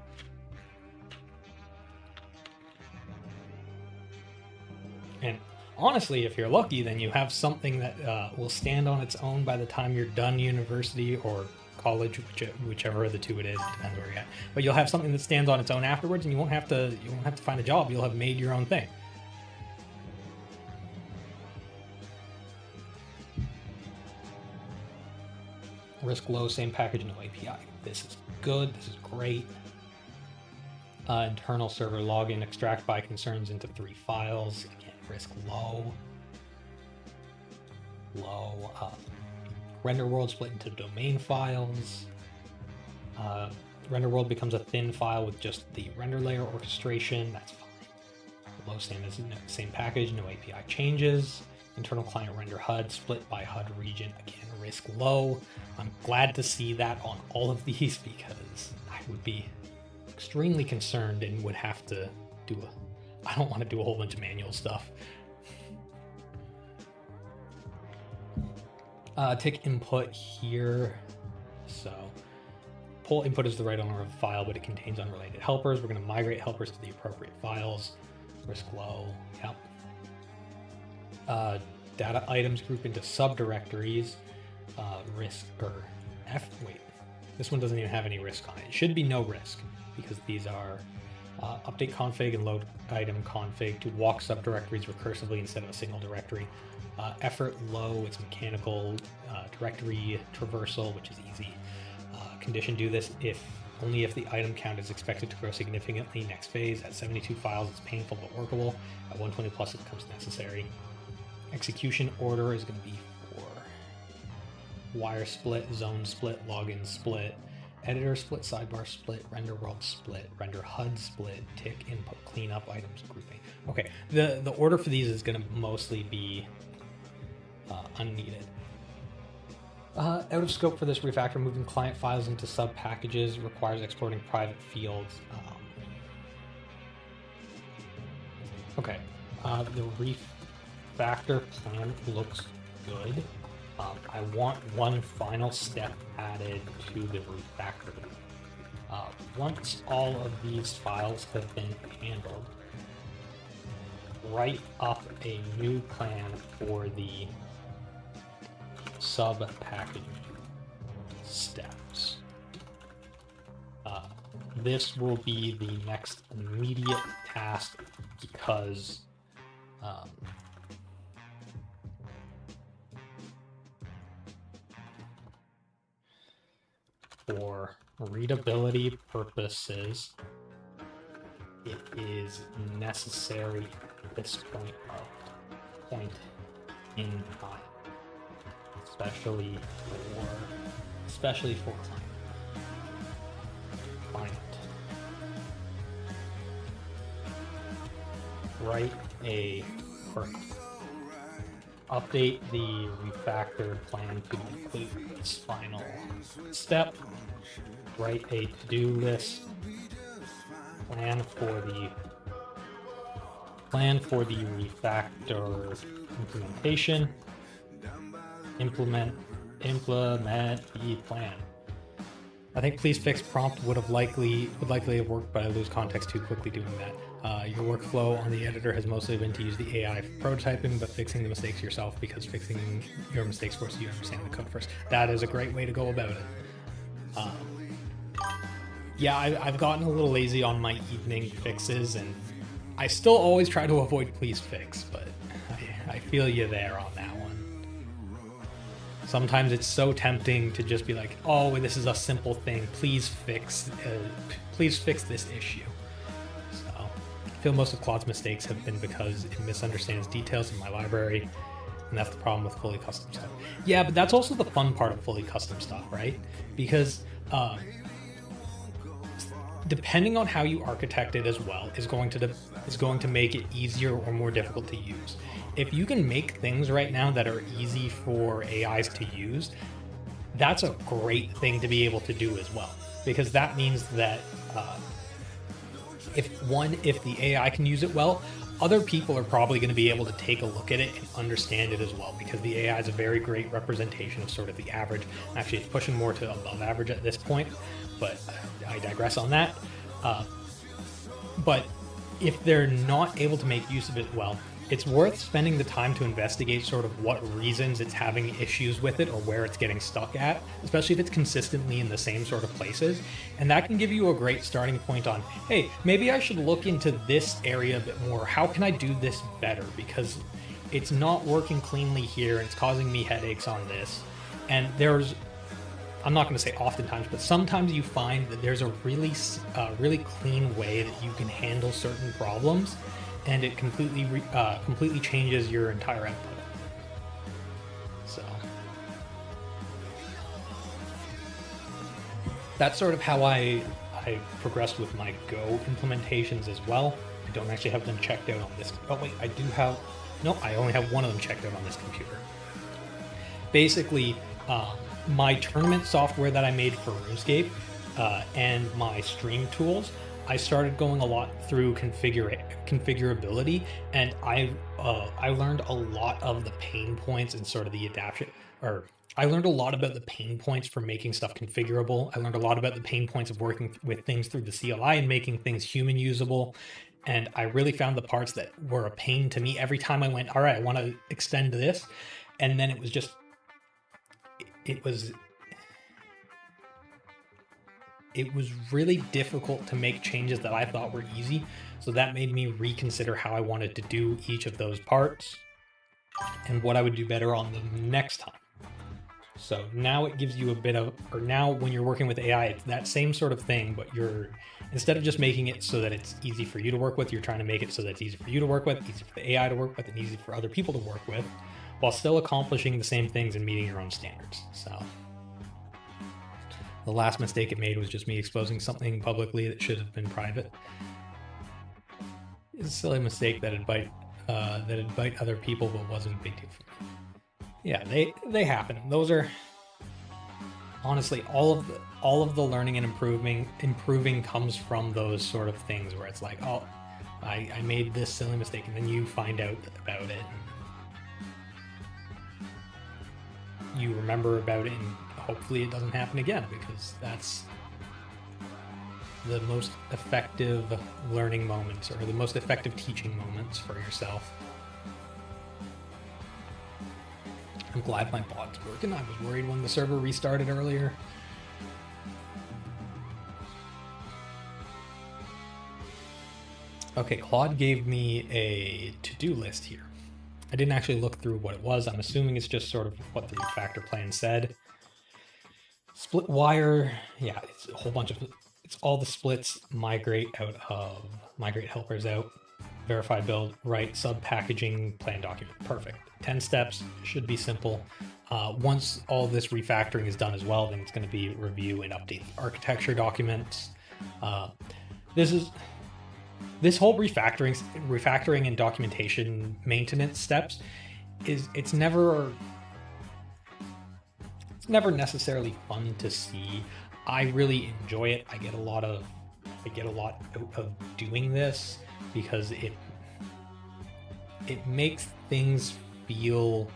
And honestly, if you're lucky, then you have something that will stand on its own by the time you're done university or college, whichever of the two it is, depends where you're at. But you'll have something that stands on its own afterwards, and you won't have to find a job. You'll have made your own thing. Risk low, same package, no API. This is good. This is great. Internal server login, extract by concerns into 3 files. Again, risk low. Render world split into domain files. Render world becomes a thin file with just the render layer orchestration. That's fine. Low, same package, no API changes. Internal client render HUD split by HUD region. Again, risk low. I'm glad to see that on all of these because I would be extremely concerned and would have to do I don't want to do a whole bunch of manual stuff. Tick input here. So pull input is the right owner of the file, but it contains unrelated helpers. We're going to migrate helpers to the appropriate files. Risk low. Yep. Data items group into subdirectories. This one doesn't even have any risk on it. It should be no risk because these are update config and load item config to walk subdirectories recursively instead of a single directory. Effort low, it's mechanical. Directory traversal, which is easy. Condition do this only if the item count is expected to grow significantly next phase. At 72 files, it's painful but workable. At 120 plus, it becomes necessary. Execution order is going to be for wire split, zone split, login split, editor split, sidebar split, render world split, render HUD split, tick input cleanup, items grouping. Okay, the order for these is going to mostly be unneeded. Out of scope for this refactor, moving client files into sub packages requires exporting private fields. Okay, the refactor plan looks good. I want one final step added to the refactor. Once all of these files have been handled, write up a new plan for the sub-package steps. This will be the next immediate task because for readability purposes, it is necessary at this point in time. Especially for client. Update the refactor plan to include this final step. Write a to-do list. Plan for the refactor implementation. Implement the plan. I think please fix prompt would likely have worked, but I lose context too quickly doing that. Your workflow on the editor has mostly been to use the AI for prototyping, but fixing the mistakes yourself because fixing your mistakes forces you to understand the code first. That is a great way to go about it. Yeah, I've gotten a little lazy on my evening fixes, and I still always try to avoid please fix, but I feel you there on that one. Sometimes it's so tempting to just be like, oh, this is a simple thing. Please fix this issue. So I feel most of Claude's mistakes have been because it misunderstands details in my library, and that's the problem with fully custom stuff. Yeah, but that's also the fun part of fully custom stuff, right? Because depending on how you architect it as well, is going to make it easier or more difficult to use. If you can make things right now that are easy for AIs to use, that's a great thing to be able to do as well, because that means that if the AI can use it well, other people are probably going to be able to take a look at it and understand it as well, because the AI is a very great representation of sort of the average. Actually, it's pushing more to above average at this point, but I digress on that. But if they're not able to make use of it well, it's worth spending the time to investigate sort of what reasons it's having issues with it or where it's getting stuck at, especially if it's consistently in the same sort of places. And that can give you a great starting point on, hey, maybe I should look into this area a bit more. How can I do this better? Because it's not working cleanly here and it's causing me headaches on this. And I'm not going to say oftentimes, but sometimes you find that there's a really clean way that you can handle certain problems, and it completely changes your entire output. So that's sort of how I progressed with my Go implementations as well. I don't actually have them checked out on this. Oh wait, I do have. No, I only have one of them checked out on this computer. Basically, my tournament software that I made for RuneScape and my stream tools, I started going a lot through configurability, and I learned a lot of the pain points and sort of the adaptation, or I learned a lot about the pain points for making stuff configurable. I learned a lot about the pain points of working with things through the CLI and making things human usable. And I really found the parts that were a pain to me every time I went, all right, I want to extend this. And then it was just, it was really difficult to make changes that I thought were easy. So that made me reconsider how I wanted to do each of those parts and what I would do better on them next time. So now it gives you a bit of, or now when you're working with AI, it's that same sort of thing, but instead of just making it so that it's easy for you to work with, you're trying to make it so that it's easy for you to work with, easy for the AI to work with, and easy for other people to work with, while still accomplishing the same things and meeting your own standards. So the last mistake it made was just me exposing something publicly that should have been private. It's a silly mistake that'd bite other people, but wasn't a big deal for me. Yeah, they happen. Those are honestly all of the learning and improving comes from those sort of things where it's like, oh, I made this silly mistake, and then you find out about it. You remember about it, and hopefully it doesn't happen again, because that's the most effective learning moments, or the most effective teaching moments for yourself. I'm glad my bot's working. I was worried when the server restarted earlier. Okay, Claude gave me a to-do list here. I didn't actually look through what it was. I'm assuming it's just sort of what the refactor plan said. Split wire, yeah, it's a whole bunch of, it's all the splits, migrate helpers out, verify build, write sub packaging plan document. Perfect. 10 steps, should be simple. Once all this refactoring is done as well, then it's going to be review and update the architecture documents. This whole refactoring and documentation maintenance steps it's never necessarily fun to see. I really enjoy it. I get a lot of doing this, because it makes things feel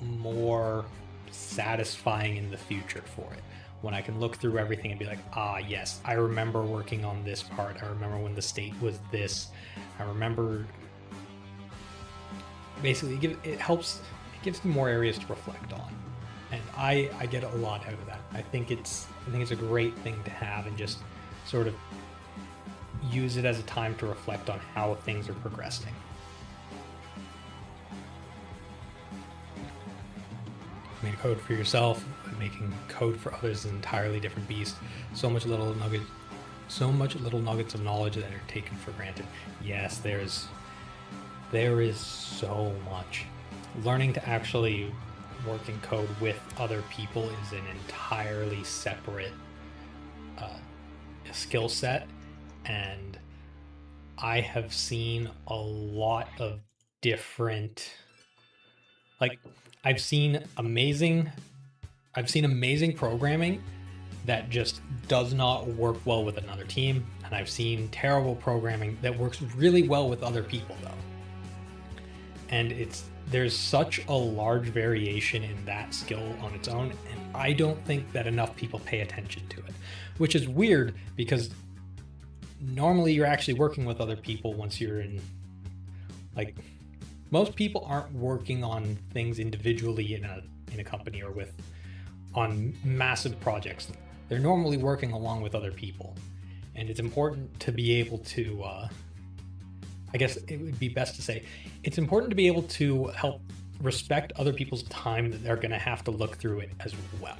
more satisfying in the future for it. When I can look through everything and be like, ah, yes, I remember working on this part. I remember when the state was this. I remember. Basically, it gives you more areas to reflect on, and I get a lot out of that. I think it's a great thing to have, and just sort of use it as a time to reflect on how things are progressing. Make code for yourself, but making code for others is an entirely different beast. So much little nuggets of knowledge that are taken for granted. Yes, there is so much. Learning to actually work in code with other people is an entirely separate skill set, and I have seen a lot of different, like, I've seen amazing programming that just does not work well with another team, and I've seen terrible programming that works really well with other people though. And there's such a large variation in that skill on its own, and I don't think that enough people pay attention to it, which is weird because normally you're actually working with other people once you're in, like, most people aren't working on things individually in a company or on massive projects. They're normally working along with other people, and it's important to be able to I guess it would be best to say it's important to be able to help respect other people's time that they're going to have to look through it as well.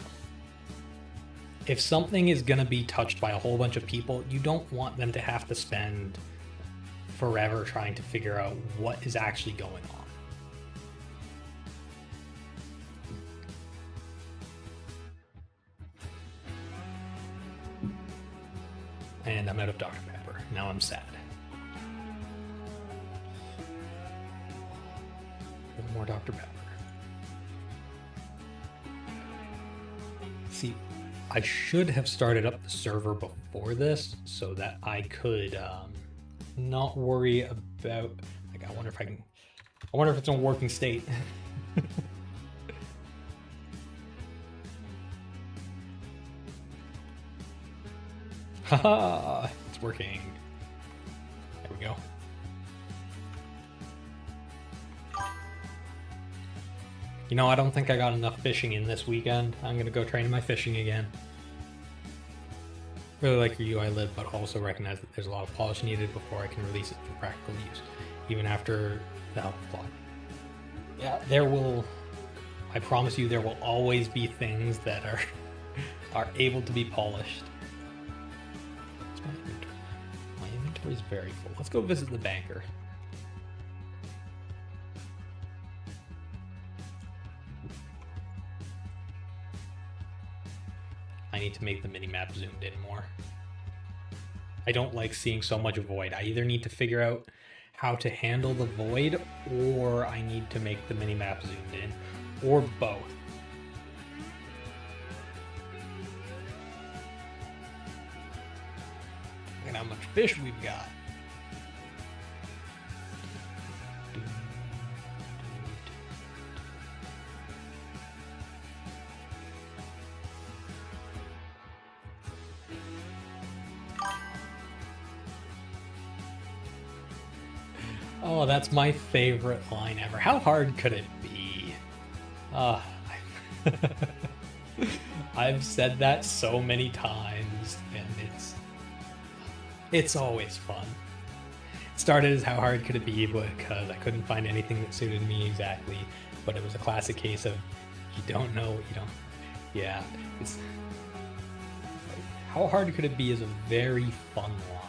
If something is going to be touched by a whole bunch of people, you don't want them to have to spend forever trying to figure out what is actually going on. And I'm out of Dr. Pepper. Now I'm sad. One more Dr. Pepper. See, I should have started up the server before this so that I could not worry about, like, I wonder if it's in a working state. Haha, it's working. There we go. You know, I don't think I got enough fishing in this weekend. I'm gonna go train my fishing again. Really like your UI lib, but also recognize that there's a lot of polish needed before I can release it for practical use, even after the help plot. Yeah, I promise you, there will always be things that are able to be polished. My inventory is very full. Let's go visit the banker. I need to make the minimap zoomed in more. I don't like seeing so much void. I either need to figure out how to handle the void, or I need to make the minimap zoomed in, or both. Look at how much fish we've got. Oh, that's my favorite line ever. How hard could it be? I've said that so many times, and it's always fun. It started as how hard could it be because I couldn't find anything that suited me exactly, but it was a classic case of you don't know what you don't. Yeah, how hard could it be is a very fun line.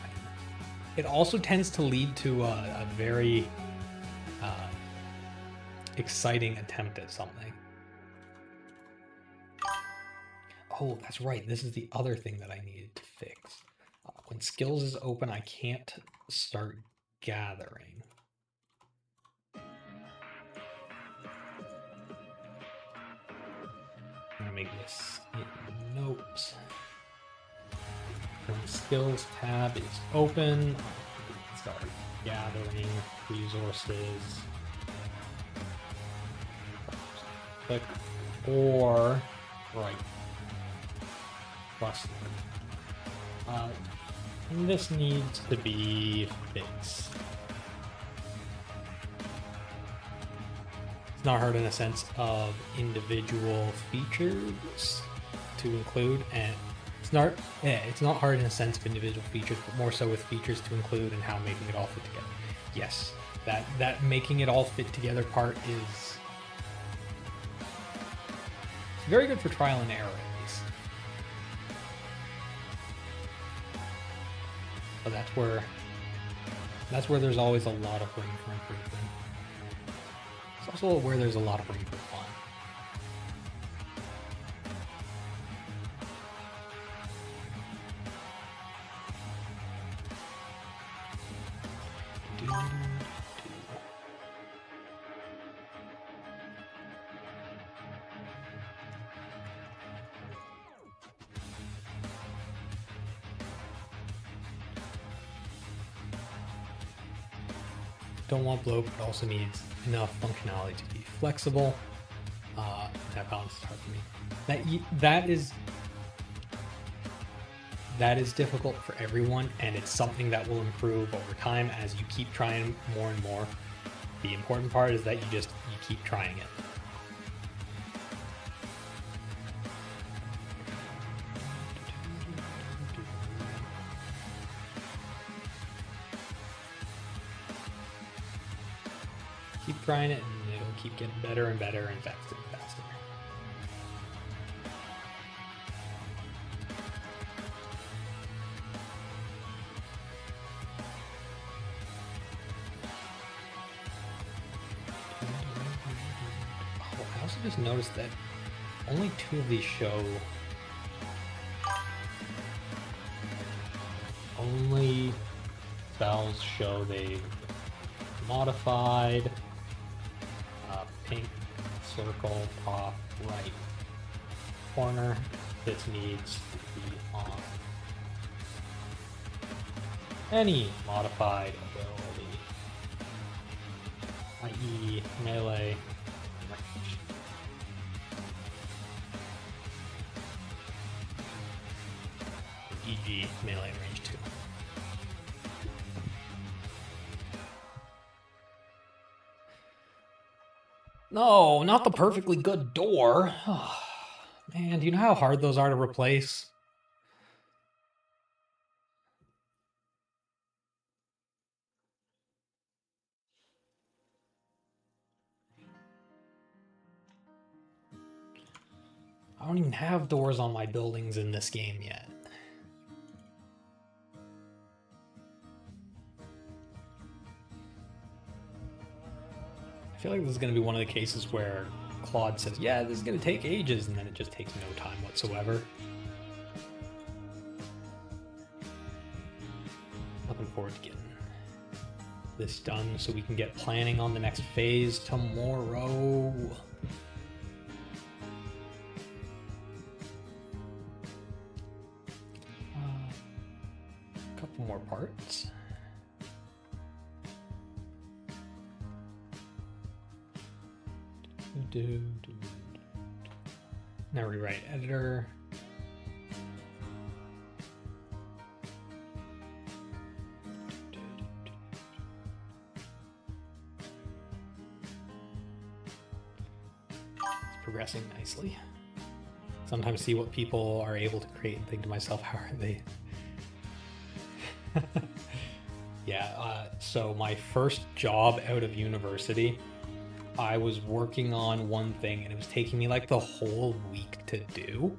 It also tends to lead to a very exciting attempt at something. Oh, that's right. This is the other thing that I needed to fix. When skills is open, I can't start gathering. I'm gonna make this in notes. When the skills tab is open, start gathering resources. Click or right. Plus, this needs to be fixed. It's not hard in a sense of individual features to include, and it's not hard in a sense of individual features, but more so with features to include and how making it all fit together. Yes, that making it all fit together part is very good for trial and error, at least. But that's where there's always a lot of room for improvement. It's also where there's a lot of room for fun. Don't want bloat, but also needs enough functionality to be flexible. That balance is hard for me. That is difficult for everyone, and it's something that will improve over time as you keep trying more and more. The important part is that you keep trying it. Keep trying it, and it'll keep getting better and better and faster and faster. Oh, I also just noticed that only 2 of these show. Only spells show they modified. Pink circle top right corner. This needs to be on any modified ability, i.e. melee range. E.g. melee range 2. No, not the perfectly good door. Oh, man, do you know how hard those are to replace? I don't even have doors on my buildings in this game yet. I feel like this is going to be one of the cases where Claude says, yeah, this is going to take ages, and then it just takes no time whatsoever. Looking forward to getting this done so we can get planning on the next phase tomorrow. A couple more parts. Now rewrite editor. It's progressing nicely. Sometimes see what people are able to create and think to myself, how are they? Yeah, so my first job out of university, I was working on one thing and it was taking me like the whole week to do.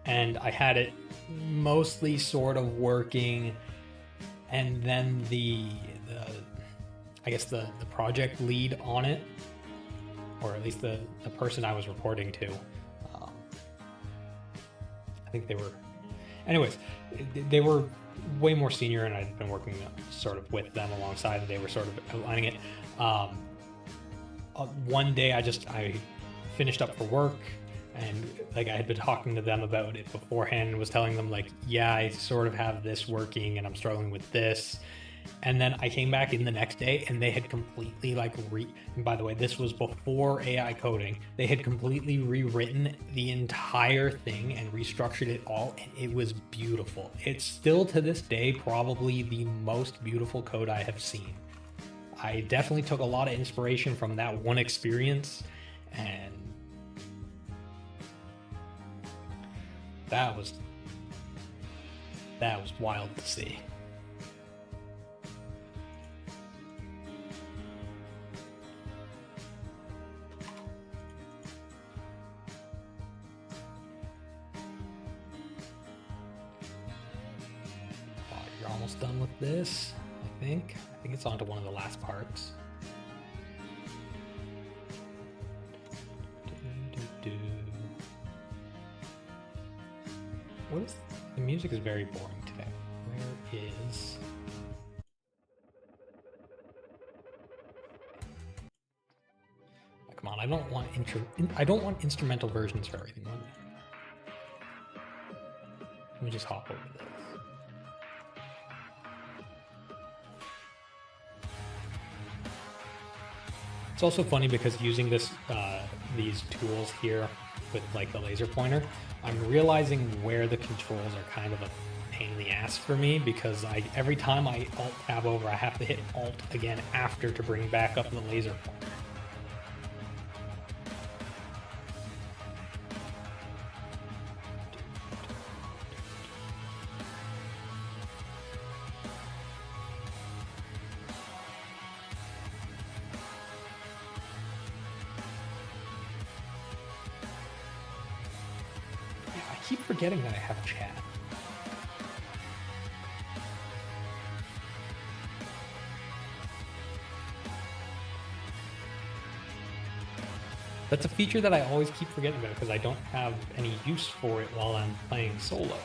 And I had it mostly sort of working, and then I guess the project lead on it, or at least the person I was reporting to, I think they were, anyways, they were way more senior, and I'd been working sort of with them alongside, and they were sort of outlining it. One day I finished up for work, and like I had been talking to them about it beforehand and was telling them like, yeah, I sort of have this working and I'm struggling with this. And then I came back in the next day and they had completely like and by the way, this was before AI coding. They had completely rewritten the entire thing and restructured it all, and it was beautiful. It's still to this day probably the most beautiful code I have seen. I definitely took a lot of inspiration from that one experience, and that was wild to see. Oh, you're almost done with this, I think. I think it's on to one of the last parts. What is the music is very boring today. Where is on, I don't want instrumental versions for everything. Let me just hop over this. It's also funny because using this these tools here with like the laser pointer, I'm realizing where the controls are kind of a pain in the ass for me, because every time I alt tab over, I have to hit alt again after to bring back up the laser pointer. I keep forgetting that I have chat. That's a feature that I always keep forgetting about because I don't have any use for it while I'm playing solo.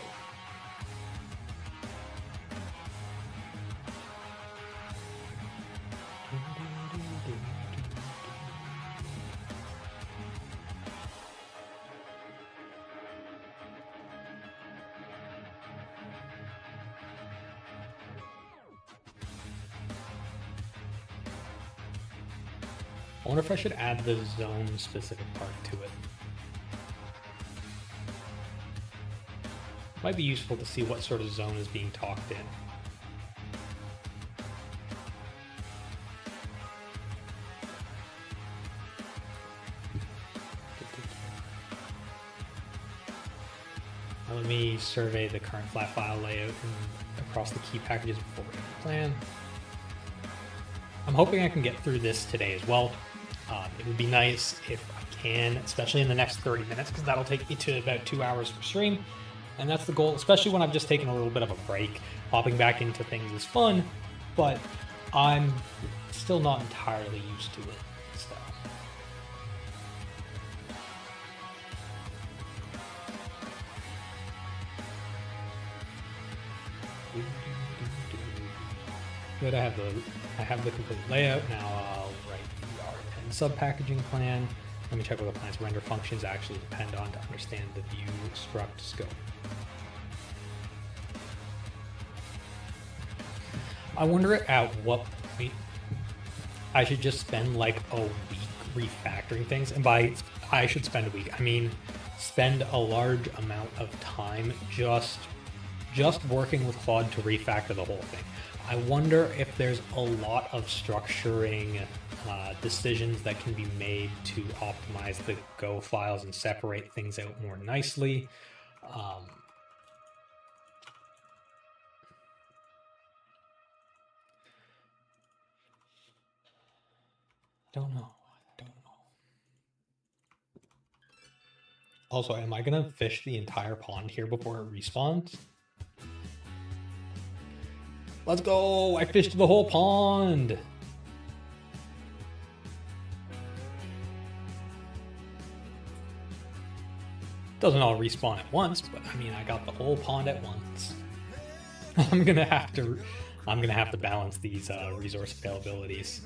I wonder if I should add the zone specific part to it. Might be useful to see what sort of zone is being talked in. Now let me survey the current flat file layout and across the key packages before we plan. I'm hoping I can get through this today as well. It would be nice if I can, especially in the next 30 minutes, because that'll take me to about 2 hours per stream. And that's the goal, especially when I've just taken a little bit of a break. Hopping back into things is fun, but I'm still not entirely used to it. So. Good, I have the complete layout. Now I'll write the R10 sub-packaging plan. Let me check what the plan's render functions actually depend on to understand the view struct scope. I wonder at what point I should just spend like a week refactoring things. And by I should spend a week, I mean spend a large amount of time just working with Claude to refactor the whole thing. I wonder if there's a lot of structuring decisions that can be made to optimize the Go files and separate things out more nicely. Don't know. Also, am I gonna fish the entire pond here before it respawns? Let's go! I fished the whole pond! Doesn't all respawn at once, but I mean, I got the whole pond at once. I'm gonna have to balance these resource availabilities.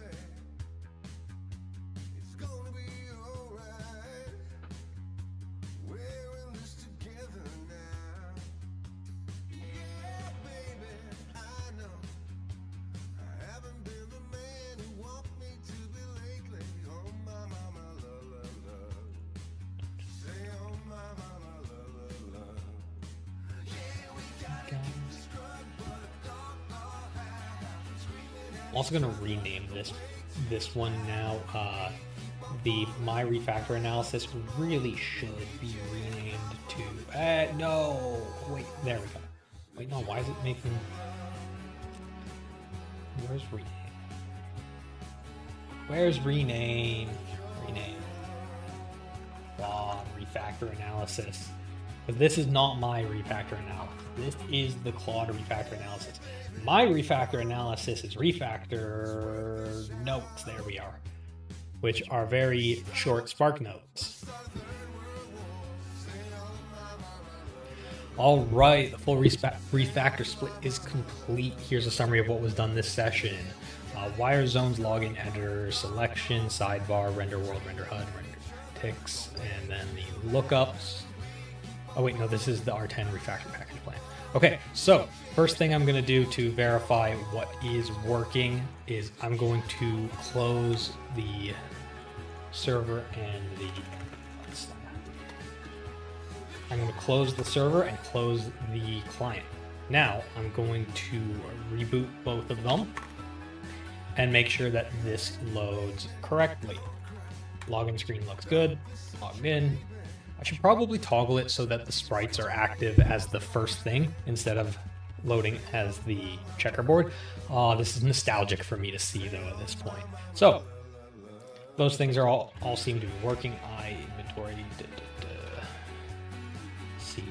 I'm also going to rename this one now. The My Refactor Analysis really should be renamed to no, wait, there we go. Wait, no, why is it making, where's rename? Refactor Analysis. But this is not My Refactor Analysis. This is the Claude Refactor Analysis. My Refactor Analysis is Refactor Notes. There we are. Which are very short Spark notes. All right, the full refactor split is complete. Here's a summary of what was done this session. Wire zones, login editor, selection, sidebar, render world, render HUD, render ticks, and then the lookups. Oh wait, no, this is the R10 refactor package plan. Okay, so first thing I'm going to do to verify what is working is I'm going to close the server and I'm going to close the server and close the client. Now I'm going to reboot both of them and make sure that this loads correctly. Login screen looks good. Logged in. I should probably toggle it so that the sprites are active as the first thing instead of loading as the checkerboard. This is nostalgic for me to see though at this point. So those things are all seem to be working. Inventory. C.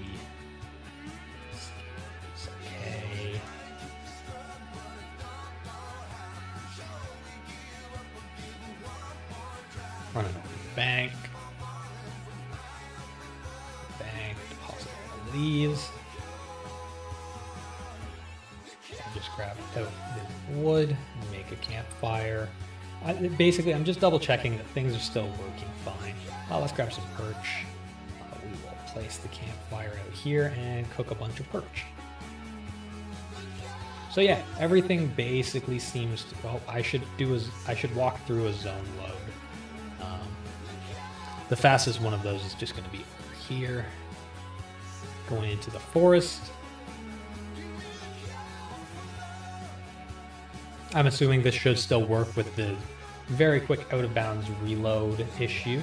Okay. Running bank. Deposit all these. Just grab out the wood, make a campfire. Basically, I'm just double checking that things are still working fine. Let's grab some perch. We will place the campfire out here and cook a bunch of perch. So yeah, everything basically seems to, well, I should walk through a zone load. The fastest one of those is just going to be over here, going into the forest. I'm assuming this should still work with the very quick out of bounds reload issue.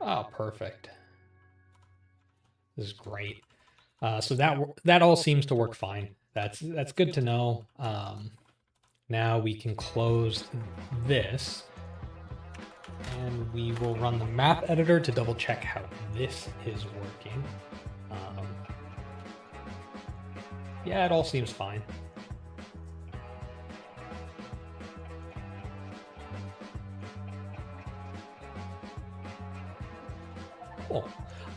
Oh, perfect. This is great. So that all seems to work fine. That's good to know. Now we can close this and we will run the map editor to double check how this is working. Yeah, it all seems fine. Cool.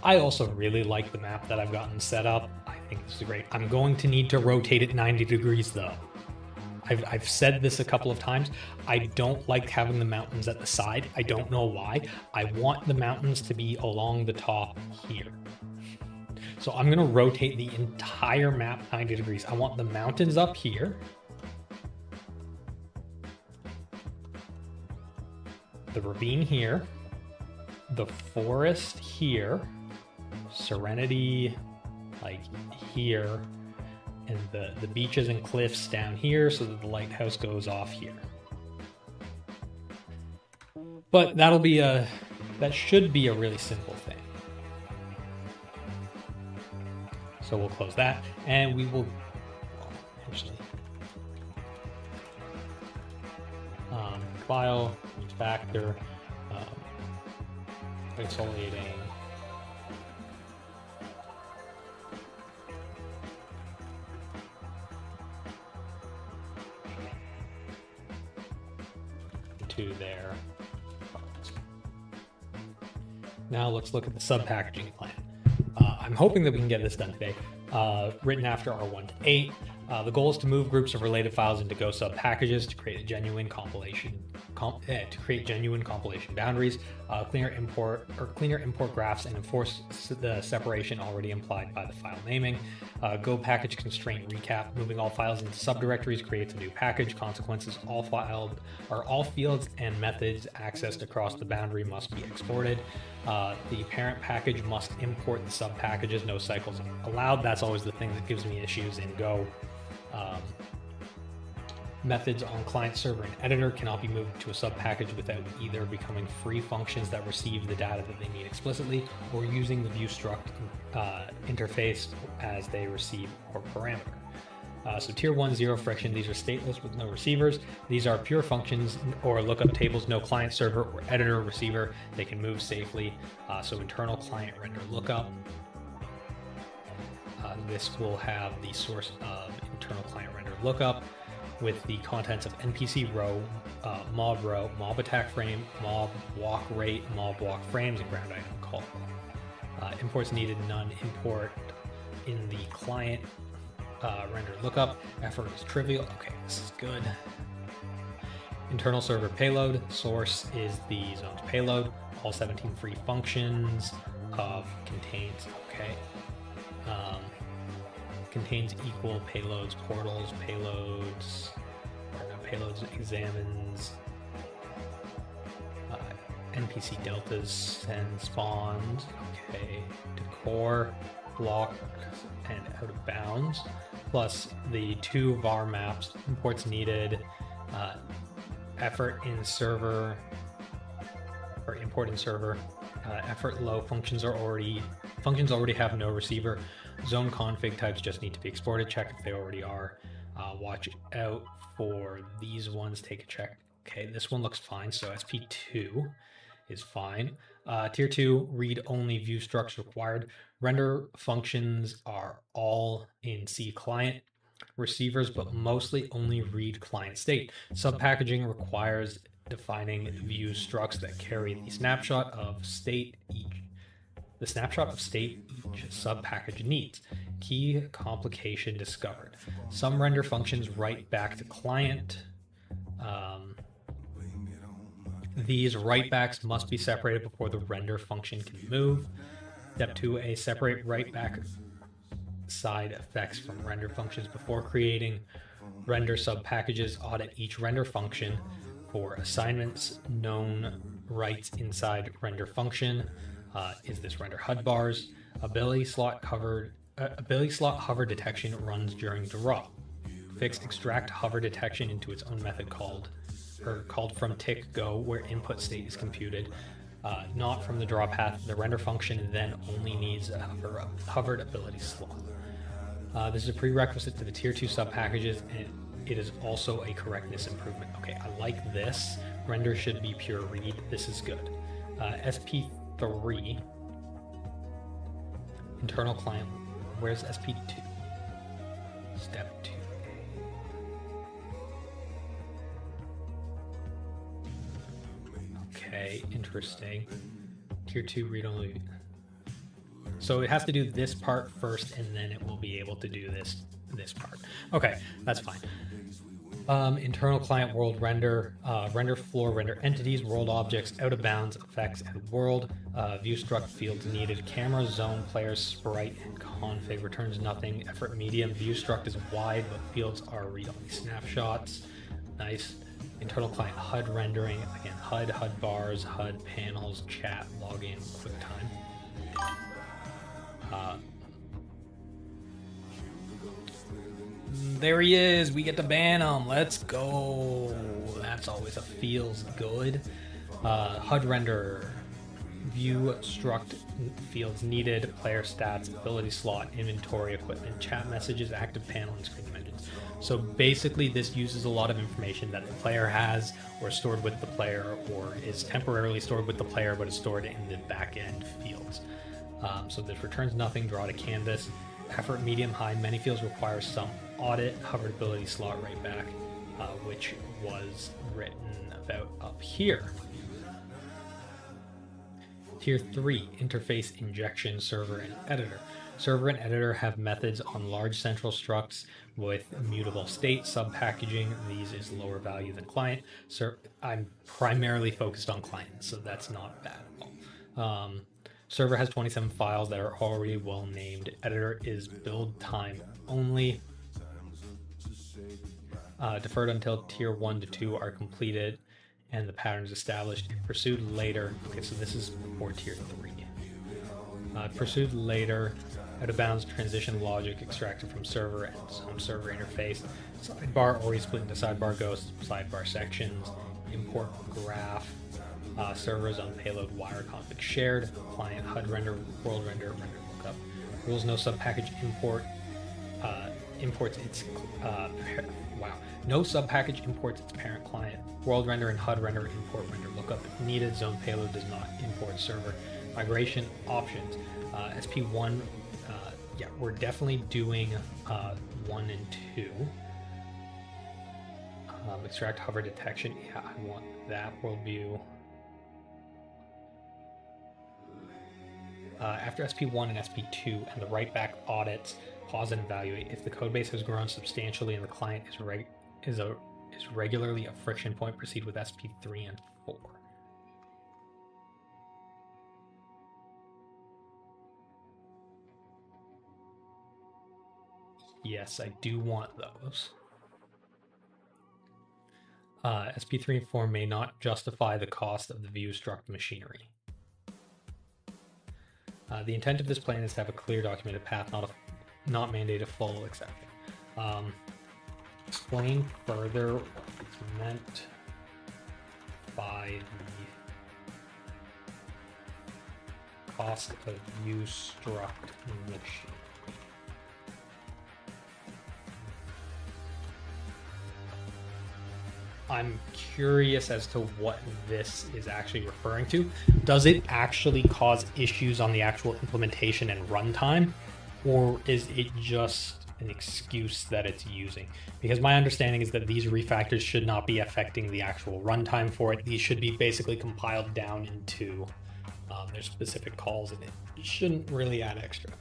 I also really like the map that I've gotten set up. I think this is great. I'm going to need to rotate it 90 degrees though. I've said this a couple of times. I don't like having the mountains at the side. I don't know why. I want the mountains to be along the top here. So I'm going to rotate the entire map 90 degrees. I want the mountains up here. The ravine here. The forest here. Serenity like here. And the beaches and cliffs down here so that the lighthouse goes off here. But that should be a really simple thing. So we'll close that and we will actually file, factor, isolating. To there. Now let's look at the sub-packaging plan. I'm hoping that we can get this done today. Written after R1 to 8. The goal is to move groups of related files into Go sub packages to create a genuine compilation. Boundaries, cleaner import graphs, and enforce the separation already implied by the file naming. Go package constraint recap. Moving all files into subdirectories creates a new package. Consequences: all fields and methods accessed across the boundary must be exported. The parent package must import the sub packages. No cycles allowed. That's always the thing that gives me issues in Go. Methods on client, server, and editor cannot be moved to a sub-package without either becoming free functions that receive the data that they need explicitly or using the viewStruct interface as they receive or parameter. So tier 1, 0 friction, these are stateless with no receivers. These are pure functions or lookup tables, no client, server, or editor receiver. They can move safely. So internal client render lookup. This will have the source of internal client render lookup with the contents of NPC row, mob attack frame, mob walk rate, mob walk frames, and ground item call. Imports needed, none. Import in the client. render lookup. Effort is trivial. Okay, this is good. Internal server payload. Source is the zone's payload. All 17 free functions of contains. Okay. Contains equal payloads, portals, payloads, or no, payloads examines, NPC deltas, send spawns, okay, decor, block, and out of bounds, plus the 2 var maps, imports needed, effort in server, or import in server, effort low, functions already have no receiver. Zone config types just need to be exported. Check if they already are. Watch out for these ones. Take a check. Okay, this one looks fine. So SP2 is fine. Tier 2, read-only view structs required. Render functions are all in C client. Receivers, but mostly only read client state. Subpackaging requires defining view structs that carry the snapshot of state each subpackage needs. Key complication discovered. Some render functions write back to client. These writebacks must be separated before the render function can move. Step 2a, separate writeback side effects from render functions before creating render subpackages. Audit each render function for assignments. Known writes inside render function. Is this render HUD bars? Ability slot hover detection runs during draw. Fix extract hover detection into its own method called from tick go, where input state is computed, not from the draw path. The render function then only needs a hovered ability slot. This is a prerequisite to the tier 2 subpackages, and it is also a correctness improvement. Okay, I like this. Render should be pure read. This is good. SP3, internal client. Where's SP2? Step 2. Okay, interesting. Tier 2 read only. So it has to do this part first, and then it will be able to do this part. Okay, that's fine. Internal client world render, render floor, render entities, world objects, out of bounds, effects, and world. View struct fields needed. Camera, zone, player, sprite, and config. Returns nothing. Effort medium. View struct is wide, but fields are read-only snapshots. Nice. Internal client HUD rendering. Again, HUD bars, HUD panels, chat, login, QuickTime. There he is. We get to ban him. Let's go. That's always a feels good. HUD render. View struct fields needed. Player stats, ability slot, inventory, equipment, chat messages, active panel, and screen dimensions. So basically this uses a lot of information that the player has or stored with the player, or is temporarily stored with the player but is stored in the back-end fields. So this returns nothing, draw to canvas. Effort medium high, many fields require some audit, hovered ability slot right back, which was written about up here. Tier 3, interface injection, server and editor. Server and editor have methods on large central structs with immutable state. Subpackaging these is lower value than client. I'm primarily focused on client, so that's not bad at all. Server has 27 files that are already well named. Editor is build time only. Deferred until tier 1 to 2 are completed and the patterns established. If pursued later. Okay, so this is for tier 3. Pursued later. Out of bounds transition logic extracted from server and some server interface. Sidebar already split into sidebar ghosts, sidebar sections. Import graph. Servers on payload wire config shared. Client HUD render, world render, render lookup. Rules no subpackage import. Imports its no subpackage imports its parent client. World render and HUD render import render lookup if needed. Zone payload does not import server. Migration options. SP1. Yeah, we're definitely doing 1 and 2. Extract hover detection. Yeah, I want that. World view. After SP1 and SP2 and the write back audits, pause and evaluate. If the codebase has grown substantially and the client is regularly a friction point, proceed with SP3 and 4. Yes, I do want those. SP3 and 4 may not justify the cost of the view struct machinery. The intent of this plan is to have a clear documented path, not mandate a full exception. Explain further what's meant by the cost of view struct machinery. I'm curious as to what this is actually referring to. Does it actually cause issues on the actual implementation and runtime, or is it just an excuse that it's using? Because my understanding is that these refactors should not be affecting the actual runtime for it. These should be basically compiled down into their specific calls, and it shouldn't really add extra.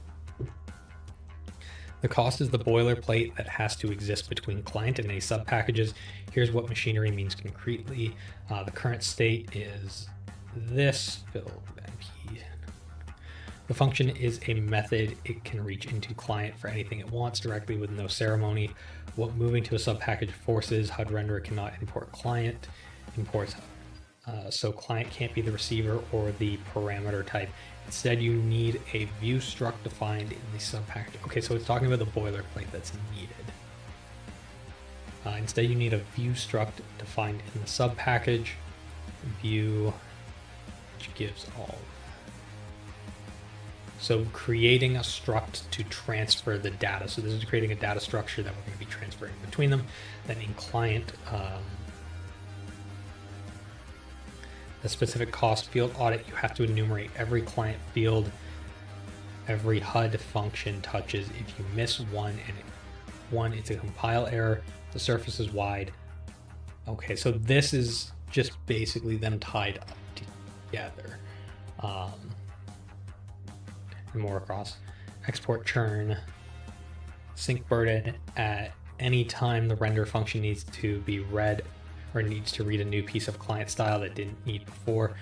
The cost is the boilerplate that has to exist between client and any sub packages. Here's what machinery means concretely. The current state is this build MP. The function is a method. It can reach into client for anything it wants directly with no ceremony. What moving to a sub package forces, HUD renderer cannot import client, imports so client can't be the receiver or the parameter type. Instead, you need a view struct defined in the sub package. Okay, so it's talking about the boilerplate that's needed. Instead, you need a view struct defined in the sub package view, which gives all. So creating a struct to transfer the data. So this is creating a data structure that we're going to be transferring between them. Then in client, the specific cost field audit, you have to enumerate every client field, every HUD function touches. If you miss one and it's a compile error, the surface is wide. Okay, so this is just basically them tied up together. And more across. Export churn, sync burden at any time the render function needs to be read or needs to read a new piece of client style that didn't need before.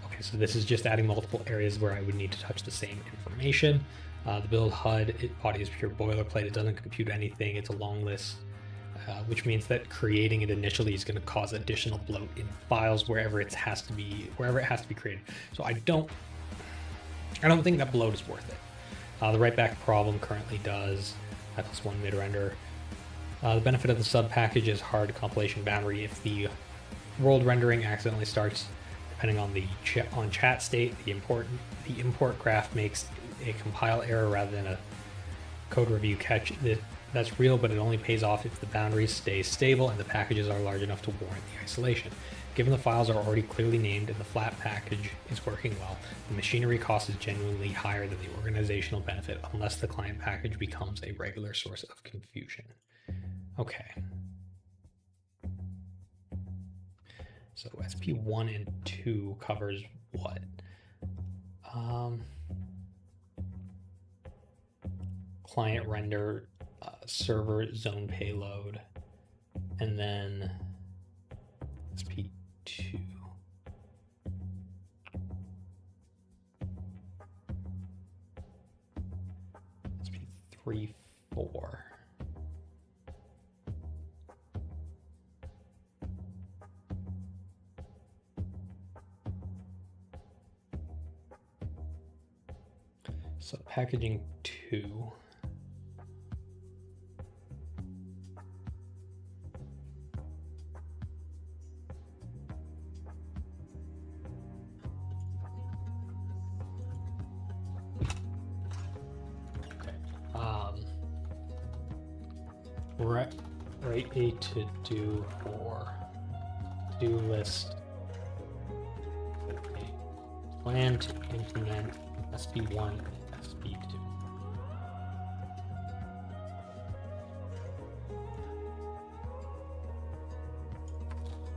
Okay, so this is just adding multiple areas where I would need to touch the same information. The build HUD body is pure boilerplate. It doesn't compute anything. It's a long list, which means that creating it initially is going to cause additional bloat in files wherever it has to be created. So I don't think that bloat is worth it. The write back problem currently does I+1 mid render. The benefit of the sub package is hard compilation boundary. If the world rendering accidentally starts, depending on the chat state, the import graph makes a compile error rather than a code review catch. That's real, but it only pays off if the boundaries stay stable and the packages are large enough to warrant the isolation. Given the files are already clearly named and the flat package is working well, the machinery cost is genuinely higher than the organizational benefit unless the client package becomes a regular source of confusion. Okay. So SP1 and 2 covers what? Client render, server zone payload, and then SP2. SP3, 4. So packaging 2. Write a to-do for to-do list. A plan to implement SP1 and SP2.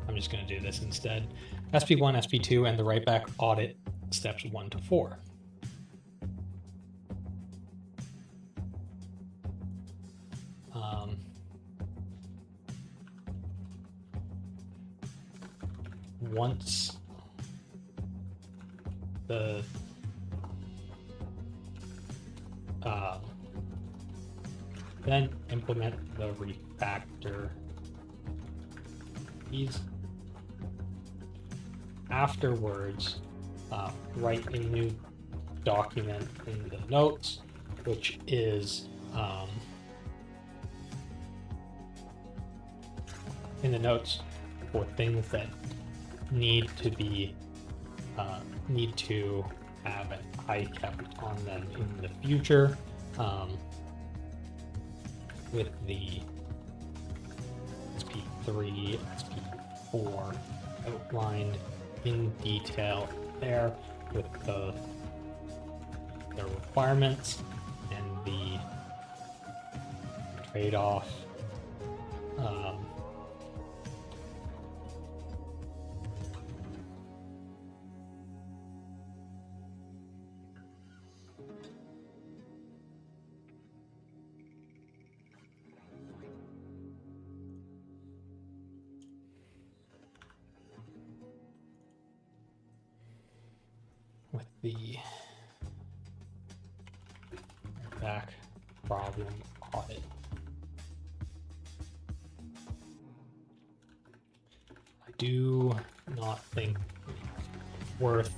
I'm just going to do this instead. SP1, SP2, and the write back audit steps 1 to 4. Once the then implement the refactor keys. Afterwards, write a new document in the notes, which is in the notes for things that need to be need to have an eye kept on them in the future, with the SP3, SP4 outlined in detail there, with the requirements and the trade-off. With the back problem audit. I do not think it's worth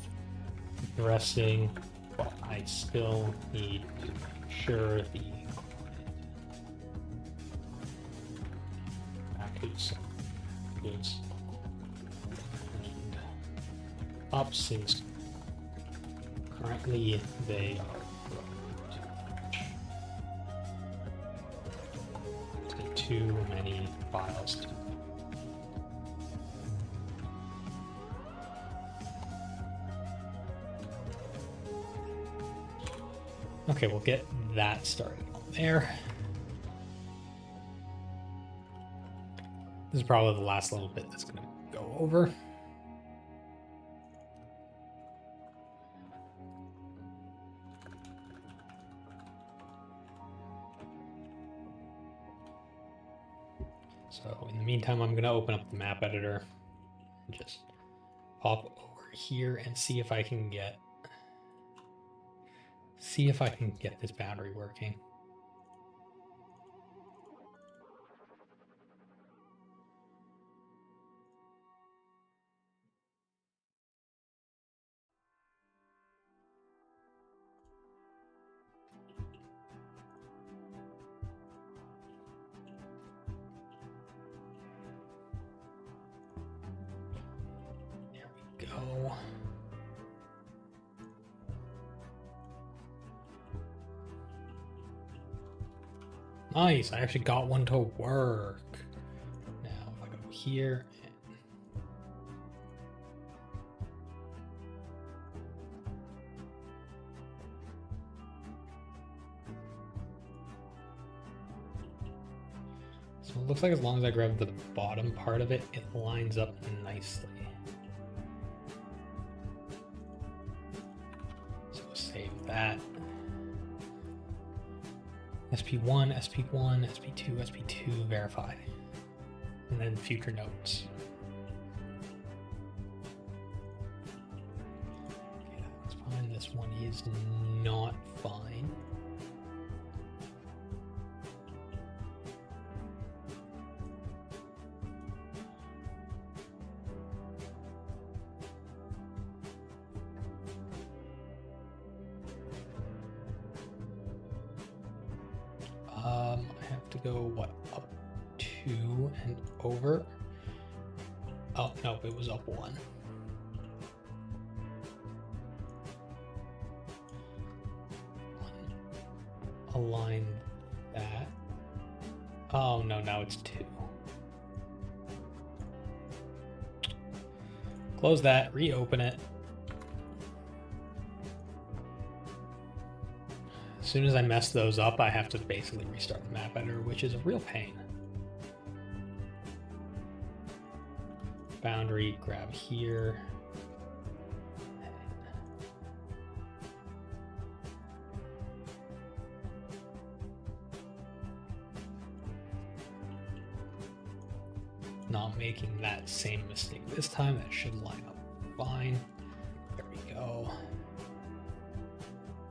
addressing, but I still need to make sure the package goods and up, since currently they are too many files to okay, we'll get that started on there. This is probably the last little bit that's going to go over. So in the meantime, I'm going to open up the map editor and just pop over here and see if I can get this boundary working. Go. Nice, I actually got one to work. Now if I go here so it looks like as long as I grab the bottom part of it, it lines up nicely. Save that. SP1, SP1, SP2, SP2, verify. And then future notes. Okay, that's fine. This one is not fine. I have to go, what, up 2 and over? Oh, no, it was up 1. Align that. Oh, no, now it's 2. Close that, reopen it. As soon as I mess those up, I have to basically restart the map editor, which is a real pain. Boundary, grab here. not making that same mistake this time. That should line up fine. There we go.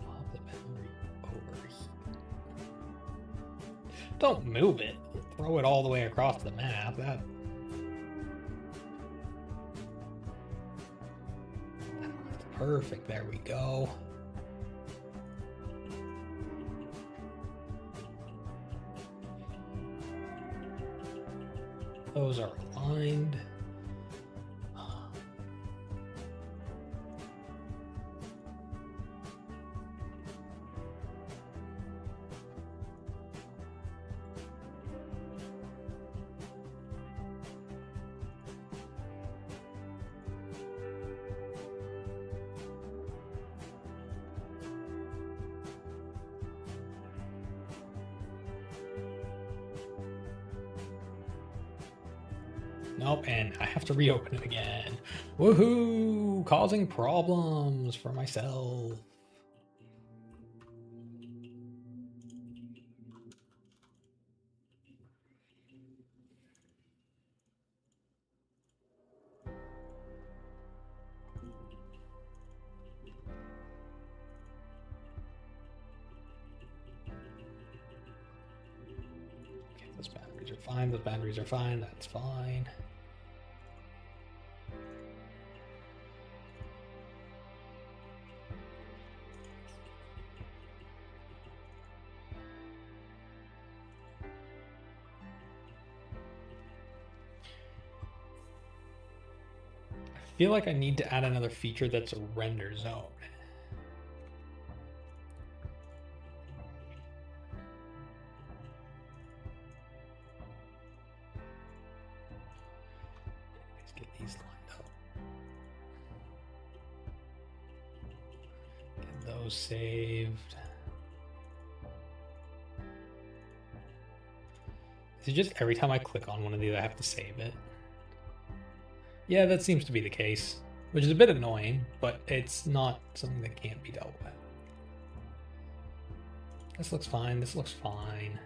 Pop the boundary over here. Don't move it. Throw it all the way across the map. That's perfect. There we go. Those are aligned. Nope, and I have to reopen it again. Woohoo! Causing problems for myself. Okay, those boundaries are fine. Those boundaries are fine. That's fine. I feel like I need to add another feature that's a render zone. Let's get these lined up. Get those saved. Is it just every time I click on one of these I have to save it? Yeah, that seems to be the case, which is a bit annoying, but it's not something that can't be dealt with. This looks fine. This looks fine.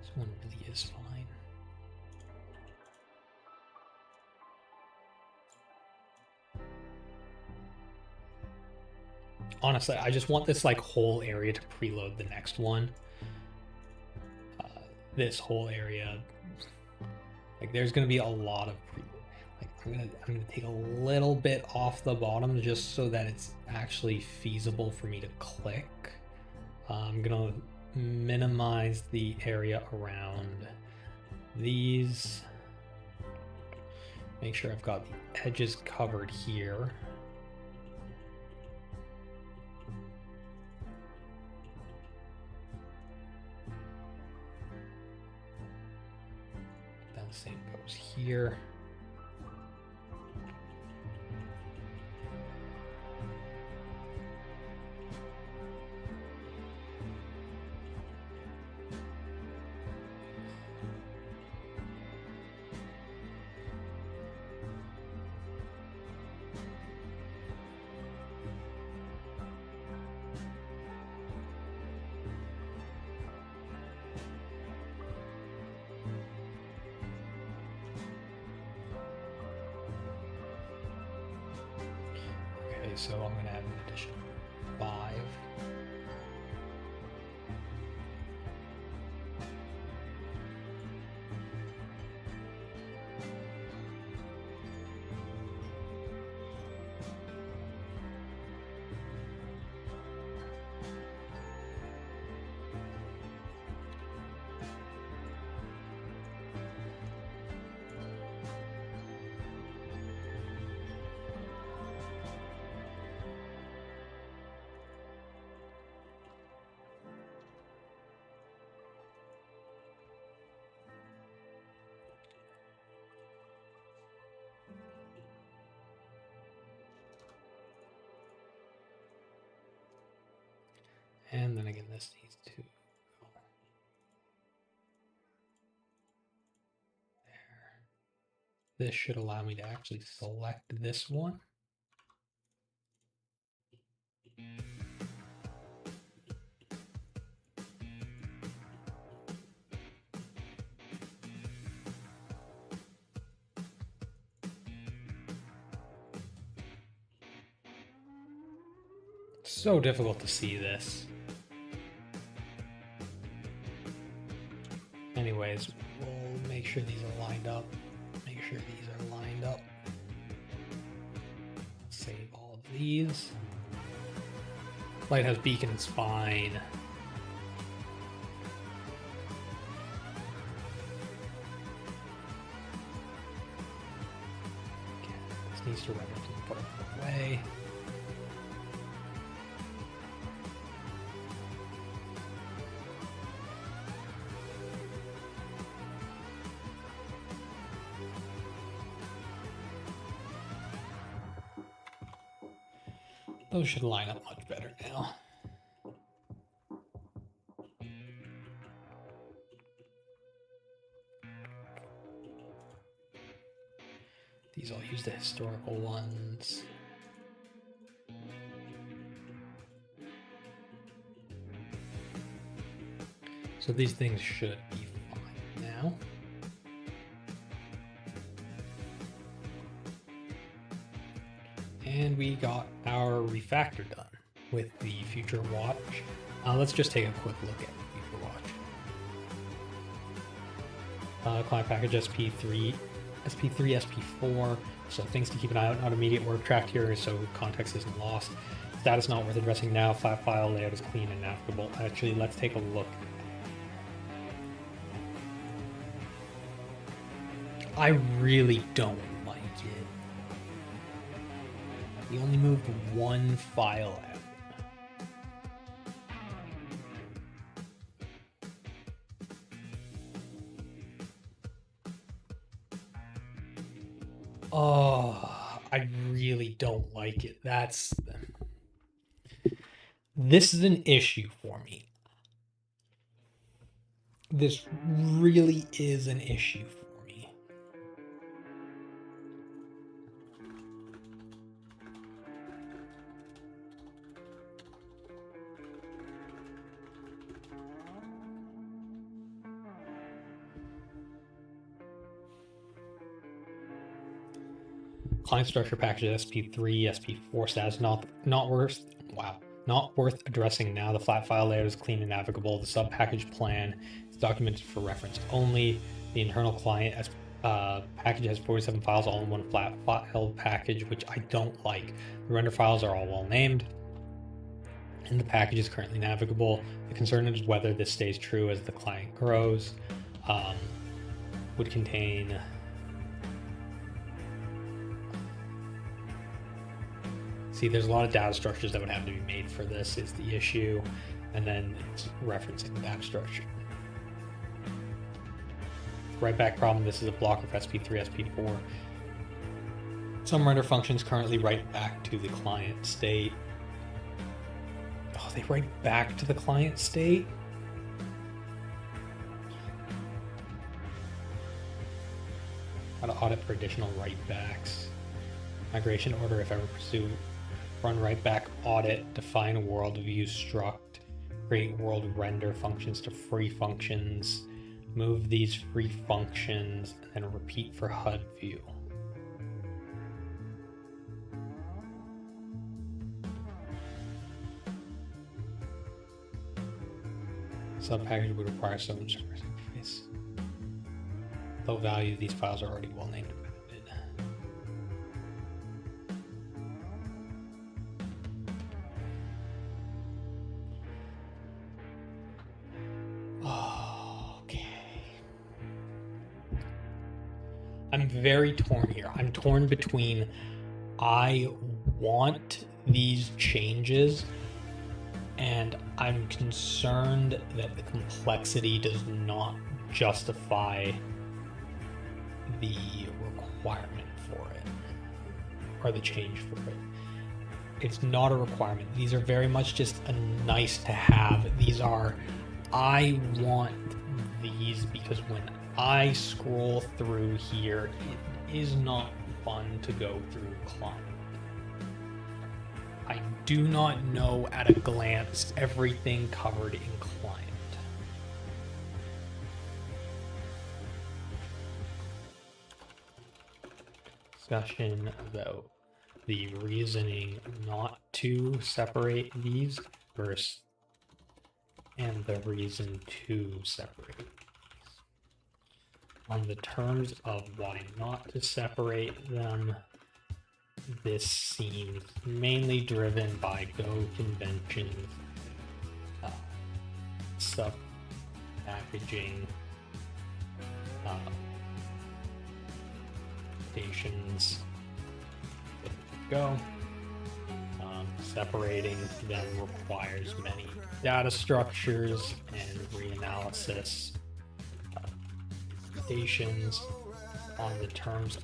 This one really is fine. Honestly, I just want this like whole area to preload the next one. This whole area, like there's gonna be a lot of like I'm gonna take a little bit off the bottom just so that it's actually feasible for me to click. I'm gonna minimize the area around these. Make sure I've got the edges covered here. Same goes here. So I'm going to add an additional 5. And then again, this needs to go there. This should allow me to actually select this one. So difficult to see this. Anyways, we'll make sure these are lined up. Make sure these are lined up. Save all of these. Lighthouse beacon's fine. Okay, this needs to run into the put it away. Those should line up much better now. These I'll use the historical ones. So these things should be fine now. And we got our refactor done with the Future Watch. Let's just take a quick look at the Future Watch. Client package SP3, SP4. So things to keep an eye out, not immediate work tracked here, so context isn't lost. Status not worth addressing now. Flat file layout is clean and navigable. Actually, let's take a look. I really don't like it. We only moved one file out. Oh, I really don't like it. This is an issue for me. This really is an issue for me. Client structure package SP3, SP4 status not worth addressing now. The flat file layout is clean and navigable. The sub package plan is documented for reference only. The internal client package has 47 files all in one flat file package, which I don't like. The render files are all well named, and the package is currently navigable. The concern is whether this stays true as the client grows. Would contain See, there's a lot of data structures that would have to be made for this is the issue, and then it's referencing the data structure. Write back problem, this is a blocker for SP3, SP4. Some render functions currently write back to the client state. Oh, they write back to the client state? How to audit for additional write-backs. Migration order if ever pursued. Run write back audit, define world view struct, create world render functions to free functions, move these free functions, and then repeat for HUD view. Subpackage would require some server interface. Low value, these files are already well named. I'm very torn here. I'm torn between I want these changes and I'm concerned that the complexity does not justify the requirement for it or the change for it. It's not a requirement. These are very much just a nice to have. These are, I want these because when I scroll through here, it is not fun to go through client. I do not know at a glance everything covered in client. Discussion about the reasoning not to separate these first and the reason to separate these. On the terms of why not to separate them, this seems mainly driven by Go conventions, sub-packaging, stations. Go. Separating them requires many data structures and reanalysis. Stations on the terms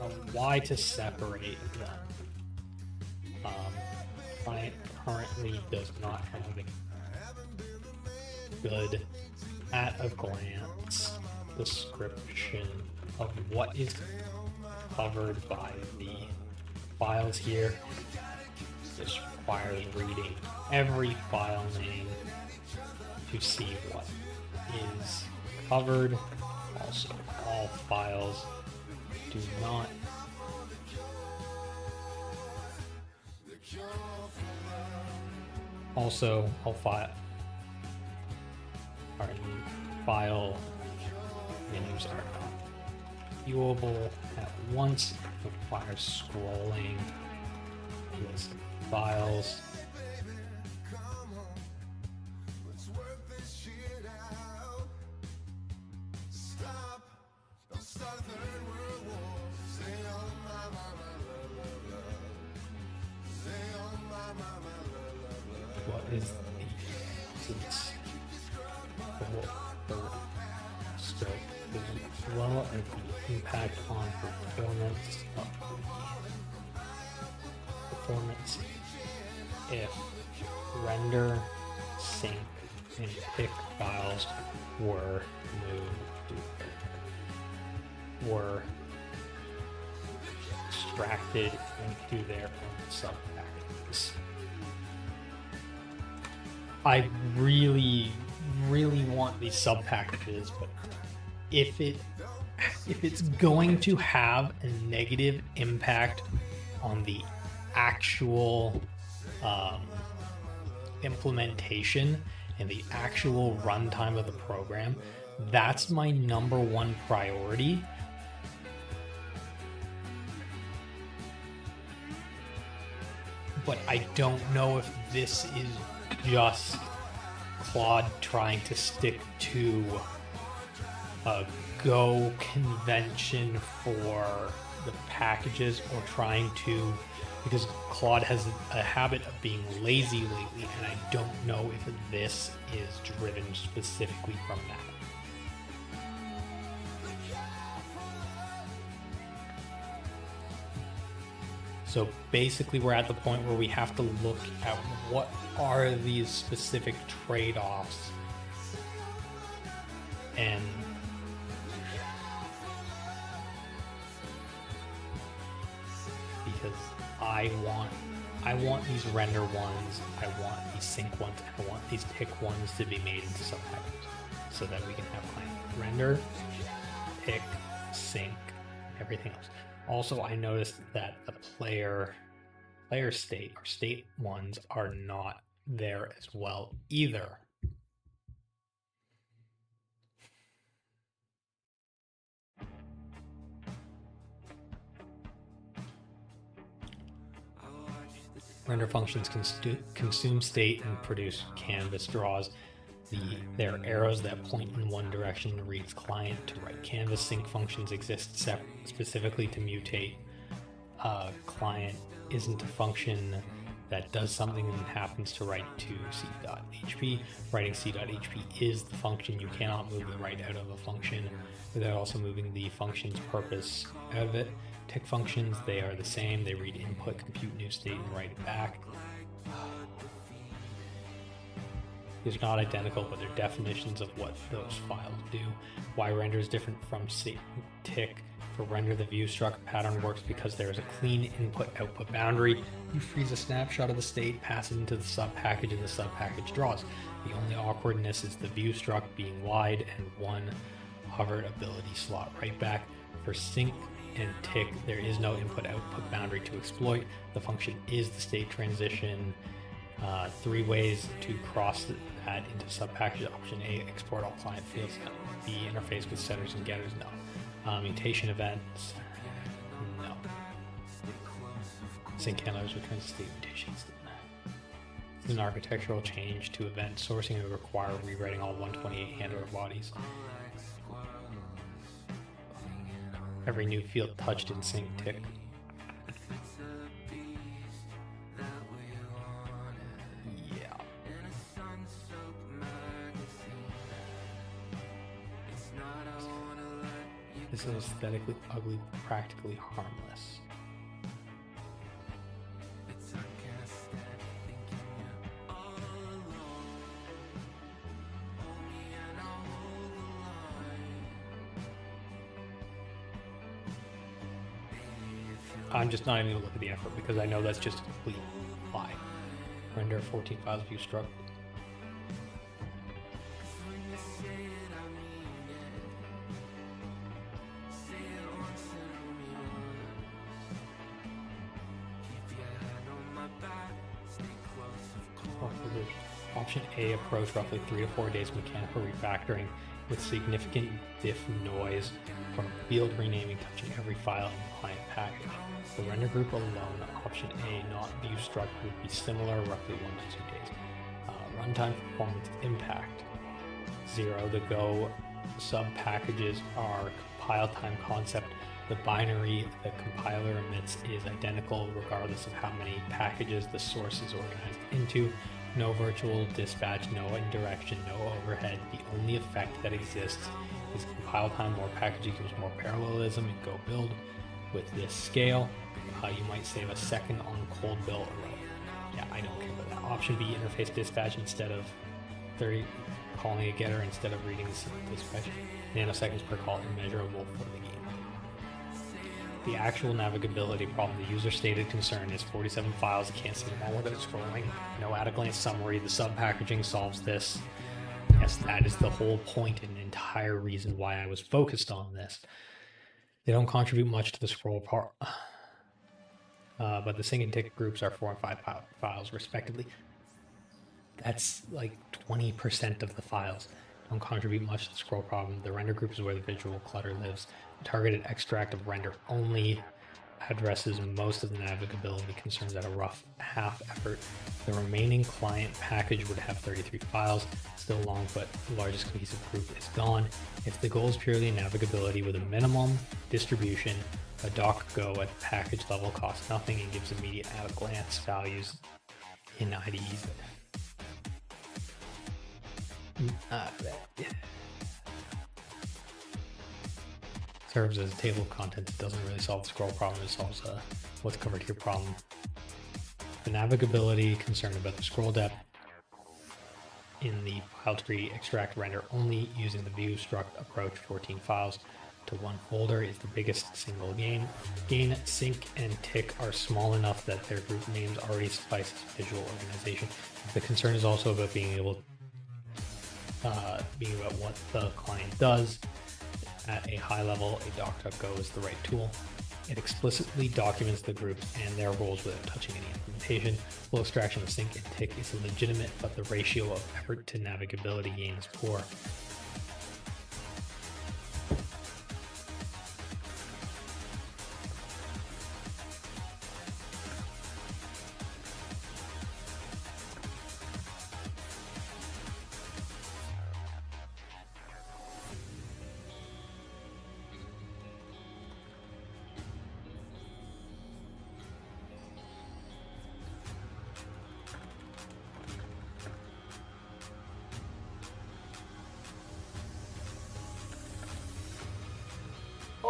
of why to separate them. Client currently does not have a good at a glance description of what is covered by the files here. This requires reading every file name to see what is covered. Also, all files do not file menus are not viewable at once. It requires scrolling list of files. What is the scope as well as the impact on performance if render, sync, and pick files were extracted into their own sub-packages. I really want these sub-packages, but if it's going to have a negative impact on the actual implementation and the actual runtime of the program, that's my number one priority. But I don't know if this is just Claude trying to stick to a Go convention for the packages, or trying to, because Claude has a habit of being lazy lately, and I don't know if this is driven specifically from that. So basically we're at the point where we have to look at what are these specific trade-offs, and because I want these render ones, I want these sync ones, I want these pick ones to be made into sub-packages so that we can have client render, pick, sync, everything else. Also, I noticed that the player state or state ones are not there as well either. Render functions consume state and produce canvas draws. They're arrows that point in one direction to read client to write canvas. Sync functions exist specifically to mutate. Client isn't a function that does something and happens to write to c.hp. Writing c.hp is the function. You cannot move the write out of a function without also moving the function's purpose out of it. Tick functions, they are the same. They read input, compute new state, and write it back. These are not identical, but they're definitions of what those files do. Why render is different from tick. For render, the view struct pattern works because there is a clean input-output boundary. You freeze a snapshot of the state, pass it into the sub-package, and the sub-package draws. The only awkwardness is the view struct being wide and one hovered ability slot right back. For sync and tick, there is no input-output boundary to exploit. The function is the state transition. 3 ways to cross that into subpackage. Option A, export all client fields. B, interface with setters and getters. No. Mutation events. No. Sync handlers returns state mutations. This is an architectural change to event sourcing and would require rewriting all 128 handler bodies. Every new field touched in sync tick. Yeah. This is aesthetically ugly, practically harmless. I'm just not even going to look at the effort because I know that's just a complete lie. Render 14 files view struct. Option A, approach roughly 3 to 4 days mechanical refactoring with significant diff noise from field renaming touching every file in the client package. The render group alone, option A, not view struct, would be similar, roughly 1 to 2 days. Runtime performance impact 0. The Go sub packages are compile time concept. The binary the compiler emits is identical regardless of how many packages the source is organized into. No virtual dispatch, no indirection, no overhead. The only effect that exists is compile time. More packaging gives more parallelism in Go build. With this scale, you might save a second on cold build. Yeah, I don't care about that. Option B, interface dispatch instead of 30, calling a getter instead of reading the dispatch. Nanoseconds per call, immeasurable for the game. The actual navigability problem, the user stated concern is 47 files, can't see them all without scrolling. No at-a-glance summary, the sub-packaging solves this. Yes, that is the whole point and entire reason why I was focused on this. They don't contribute much to the scroll part, but the sync and tick groups are 4 and 5 files respectively. That's like 20% of the files. Don't contribute much to the scroll problem. The render group is where the visual clutter lives. The targeted extract of render only addresses most of the navigability concerns at a rough half effort. The remaining client package would have 33 files, still long, but the largest cohesive group is gone. If the goal is purely navigability with a minimum distribution, a doc go at package level costs nothing and gives immediate at-a-glance values in IDEs. Serves as a table of contents. It doesn't really solve the scroll problem. It solves what's covered here problem. The navigability concern about the scroll depth in the file tree, extract render only using the view struct approach. 14 files to one folder is the biggest single gain. Sync and tick are small enough that their group names already suffice as visual organization. The concern is also about being about what the client does. At a high level, a doc.go is the right tool. It explicitly documents the groups and their roles without touching any implementation. Full extraction of sync and tick is legitimate, but the ratio of effort to navigability gain is poor.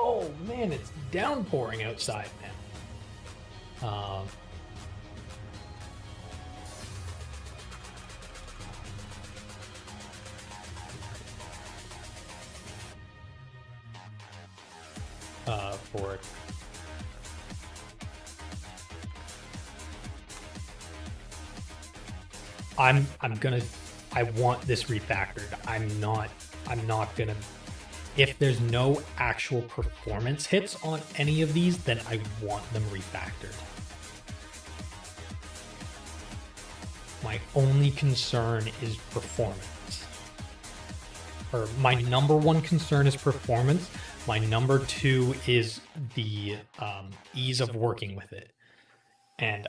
Oh man, it's downpouring outside now. For it. I want this refactored. I'm not gonna If there's no actual performance hits on any of these, then I want them refactored. My only concern is performance. Or my number one concern is performance. My number two is the ease of working with it. And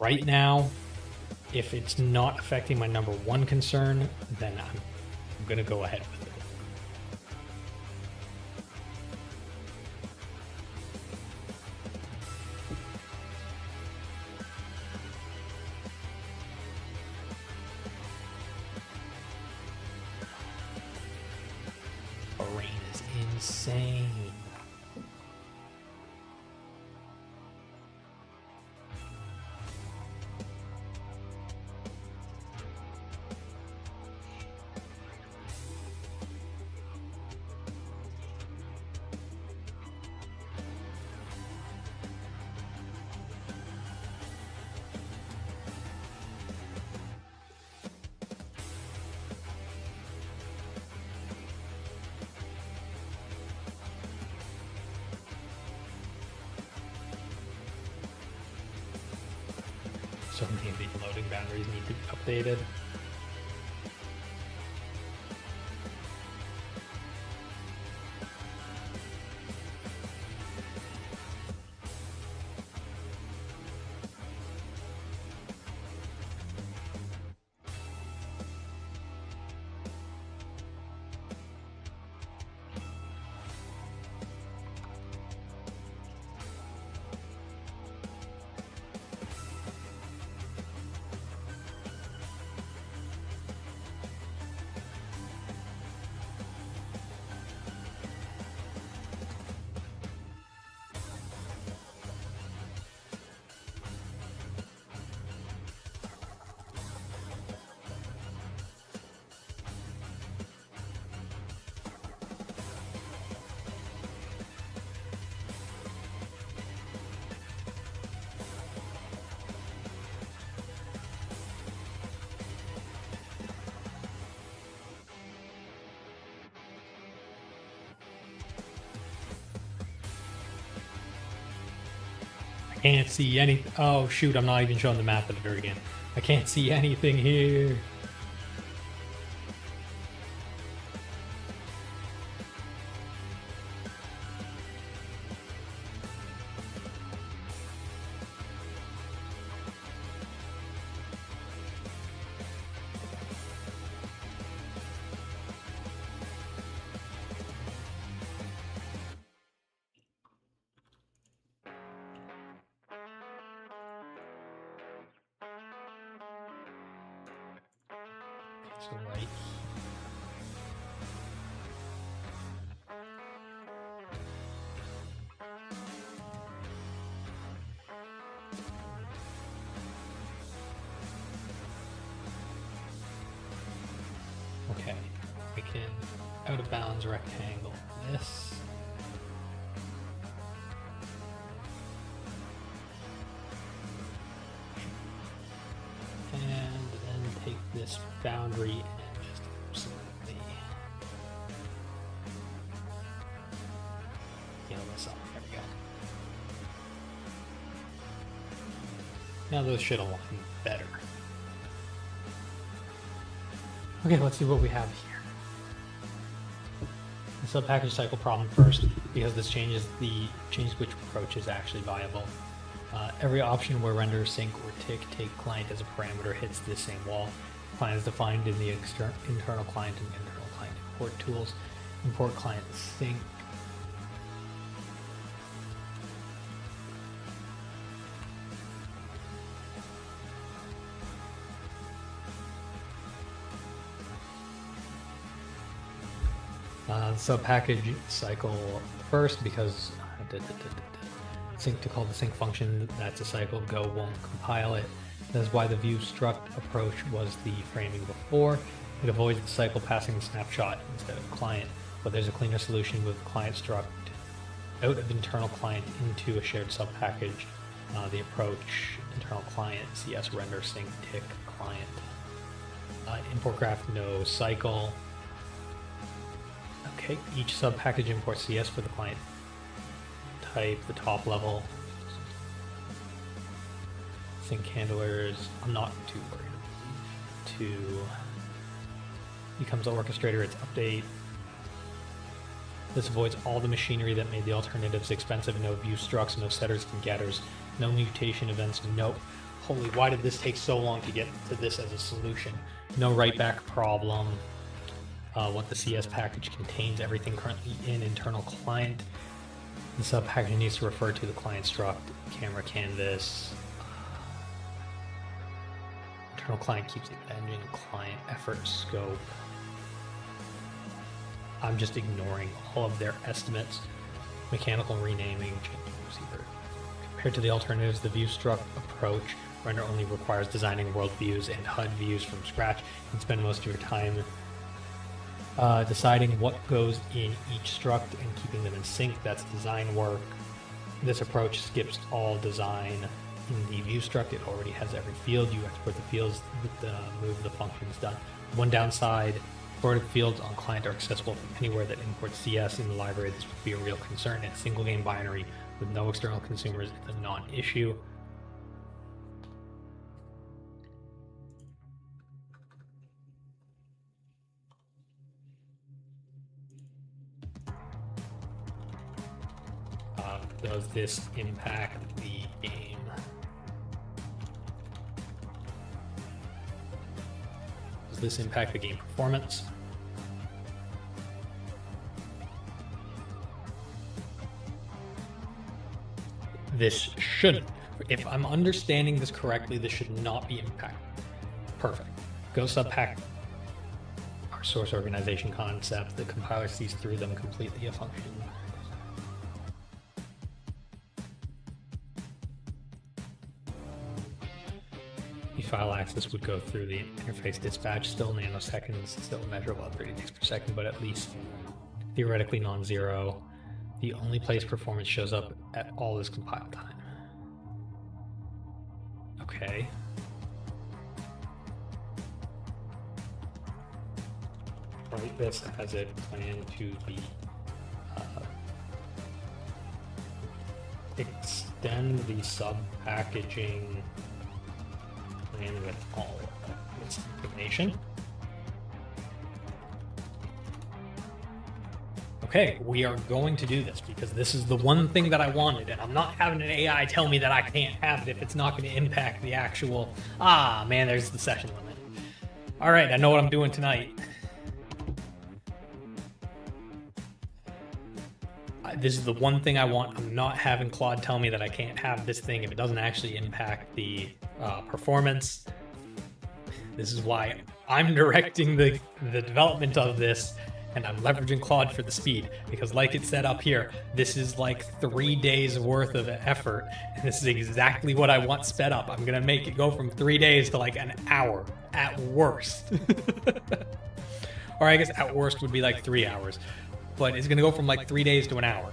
right now, if it's not affecting my number one concern, then I'm going to go ahead with it. Rain is insane. So many of these loading boundaries need to be updated. Can't see any. Oh shoot, I'm not even showing the map at the very end. I can't see anything here. So right. Okay, we can out of bounds rectangle this. And then take this boundary and just absolutely heal this up. There we go. Now those should align better. Okay, let's see what we have here. The sub-package cycle problem first, because this changes which approach is actually viable. Every option where render, sync, or tick take client as a parameter hits the same wall. Client is defined in the internal client and internal client import tools. Import client sync. Sub-package cycle first because sync to call the sync function, that's a cycle, Go won't compile it. That's why the view struct approach was the framing before. It avoids the cycle passing the snapshot instead of client, but there's a cleaner solution with client struct out of internal client into a shared sub-package. The approach, internal client, CS render sync tick client. Import graph no cycle. Okay, each sub package imports CS for the client type, the top level. Sync handlers, I'm not too worried. Becomes the orchestrator, its update. This avoids all the machinery that made the alternatives expensive. No view structs, no setters and getters, no mutation events, no... Holy, why did this take so long to get to this as a solution? No write back problem. What the CS package contains, everything currently in internal client. The sub package needs to refer to the client struct, camera canvas. Internal client keeps the engine, client effort scope. I'm just ignoring all of their estimates. Mechanical renaming, changing receiver. Compared to the alternatives, the view struct approach render only requires designing world views and HUD views from scratch. You can spend most of your time deciding what goes in each struct and keeping them in sync. That's design work. This approach skips all design in the view struct. It already has every field. You export the fields, move the functions done. One downside, exported fields on client are accessible from anywhere that imports CS in the library. This would be a real concern. In a single game binary with no external consumers, it's a non-issue. Does this impact the game? Does this impact the game performance? This shouldn't. If I'm understanding this correctly, this should not be impacted. Perfect. Go subpack our source organization concept. The compiler sees through them completely a function. File access would go through the interface dispatch, still nanoseconds, still measurable at 30 gigs per second, but at least theoretically non-zero. The only place performance shows up at all is compile time. Okay. Write this as a plan to be extend the sub-packaging with all of this information. Okay, we are going to do this because this is the one thing that I wanted, and I'm not having an AI tell me that I can't have it if it's not going to impact the actual... Ah, man, there's the session limit. All right, I know what I'm doing tonight. This is the one thing I want. I'm not having Claude tell me that I can't have this thing if it doesn't actually impact the performance. This is why I'm directing the development of this, and I'm leveraging Claude for the speed, because like it said up here, this is like 3 days worth of effort, and this is exactly what I want sped up. I'm gonna make it go from 3 days to like an hour at worst. Or I guess at worst would be like 3 hours, but it's gonna go from like 3 days to an hour.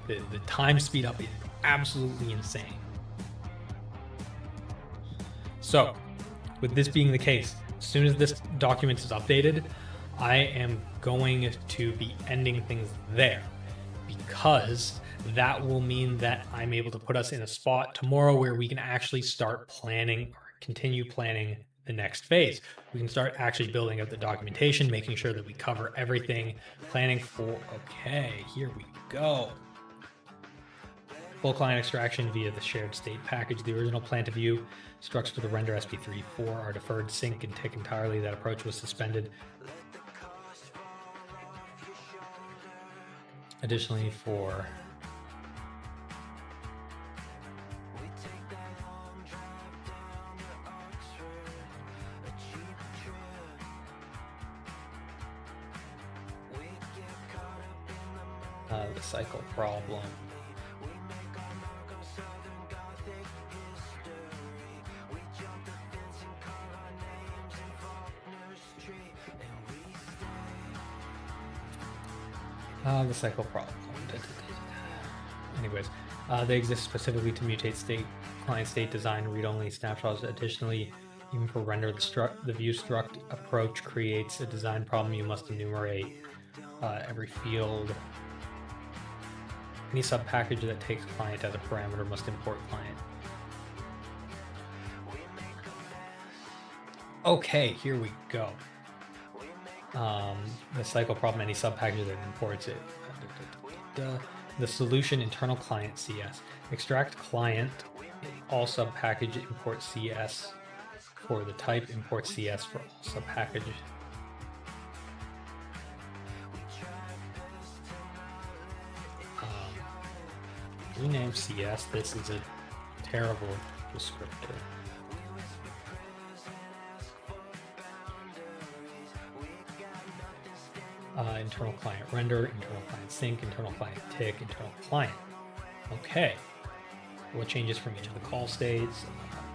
The time speed up is absolutely insane. So, with this being the case, as soon as this document is updated, I am going to be ending things there, because that will mean that I'm able to put us in a spot tomorrow where we can actually start planning or continue planning the next phase. We can start actually building up the documentation, making sure that we cover everything, planning for, okay, here we go. Full client extraction via the shared state package. The original plan to view structs for the render SP3.4 are deferred, sync, and tick entirely. That approach was suspended. Additionally, for the cycle problem. The cycle problem. Anyways, they exist specifically to mutate state, client state design, read-only snapshots. Additionally, Even for render, the view struct approach creates a design problem. You must enumerate every field. Any subpackage that takes client as a parameter must import client. Okay, here we go. The cycle problem, any subpackage that imports it. The solution, internal client CS. Extract client, all subpackage, import CS for the type, import CS for all subpackage. Rename CS, this is a terrible descriptor. Internal client render, internal client sync, internal client tick, internal client. Okay. What changes from each of the call states?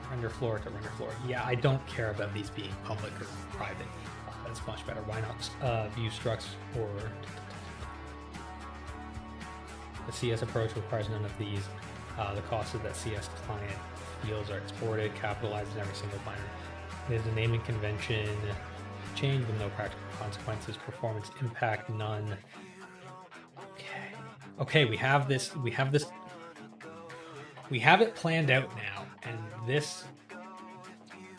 Render floor to render floor. Yeah, I don't care about these being public or private. That's much better. Why not view structs or the CS approach requires none of these. The cost of that CS client fields are exported, capitalized in every single binary. There's a naming convention change with no practical consequences. Performance impact none. Okay, we have this. We have it planned out now, and this.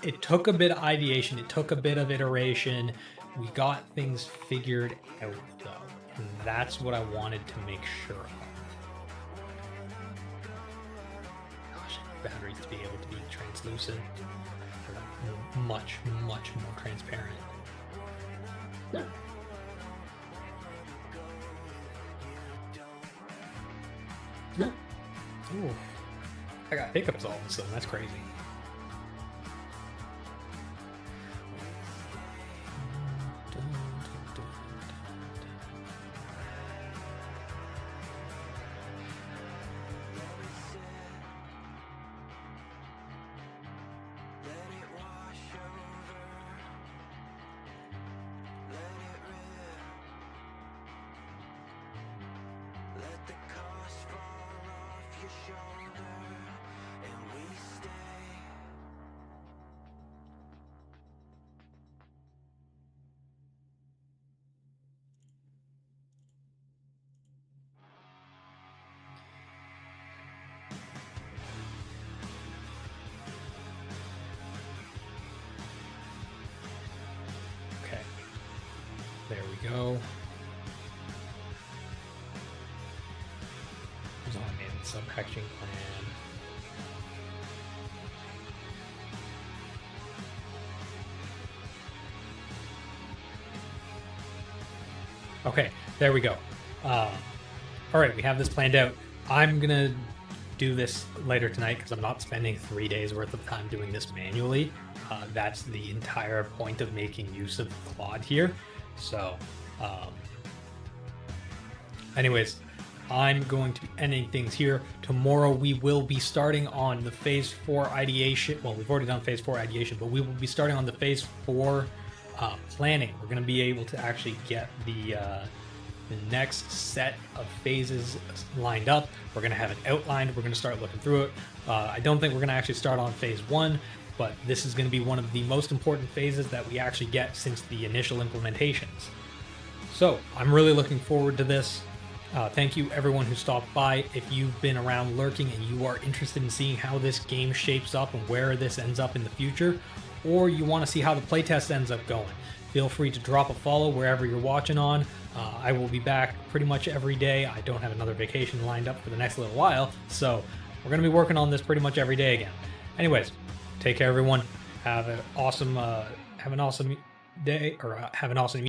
It took a bit of ideation. It took a bit of iteration. We got things figured out though, and that's what I wanted to make sure of. Gosh, I need batteries to be able to be translucent, or much more transparent. Ooh, I got hiccups all of a sudden. That's crazy. There we go. Design and subpackaging plan. Okay, there we go. All right, we have this planned out. I'm gonna do this later tonight because I'm not spending 3 days worth of time doing this manually. That's the entire point of making use of Claude here. So, anyways, I'm going to be ending things here. Tomorrow we will be starting on the phase 4 ideation. Well, we've already done phase 4 ideation, but we will be starting on the phase 4 planning. We're going to be able to actually get the next set of phases lined up. We're going to have it outlined. We're going to start looking through it. I don't think we're going to actually start on phase 1. But this is going to be one of the most important phases that we actually get since the initial implementations. So I'm really looking forward to this. Thank you everyone who stopped by. If you've been around lurking and you are interested in seeing how this game shapes up and where this ends up in the future, or you want to see how the playtest ends up going, feel free to drop a follow wherever you're watching on. I will be back pretty much every day. I don't have another vacation lined up for the next little while, so we're going to be working on this pretty much every day again. Anyways, take care, everyone. Have an awesome day, or have an awesome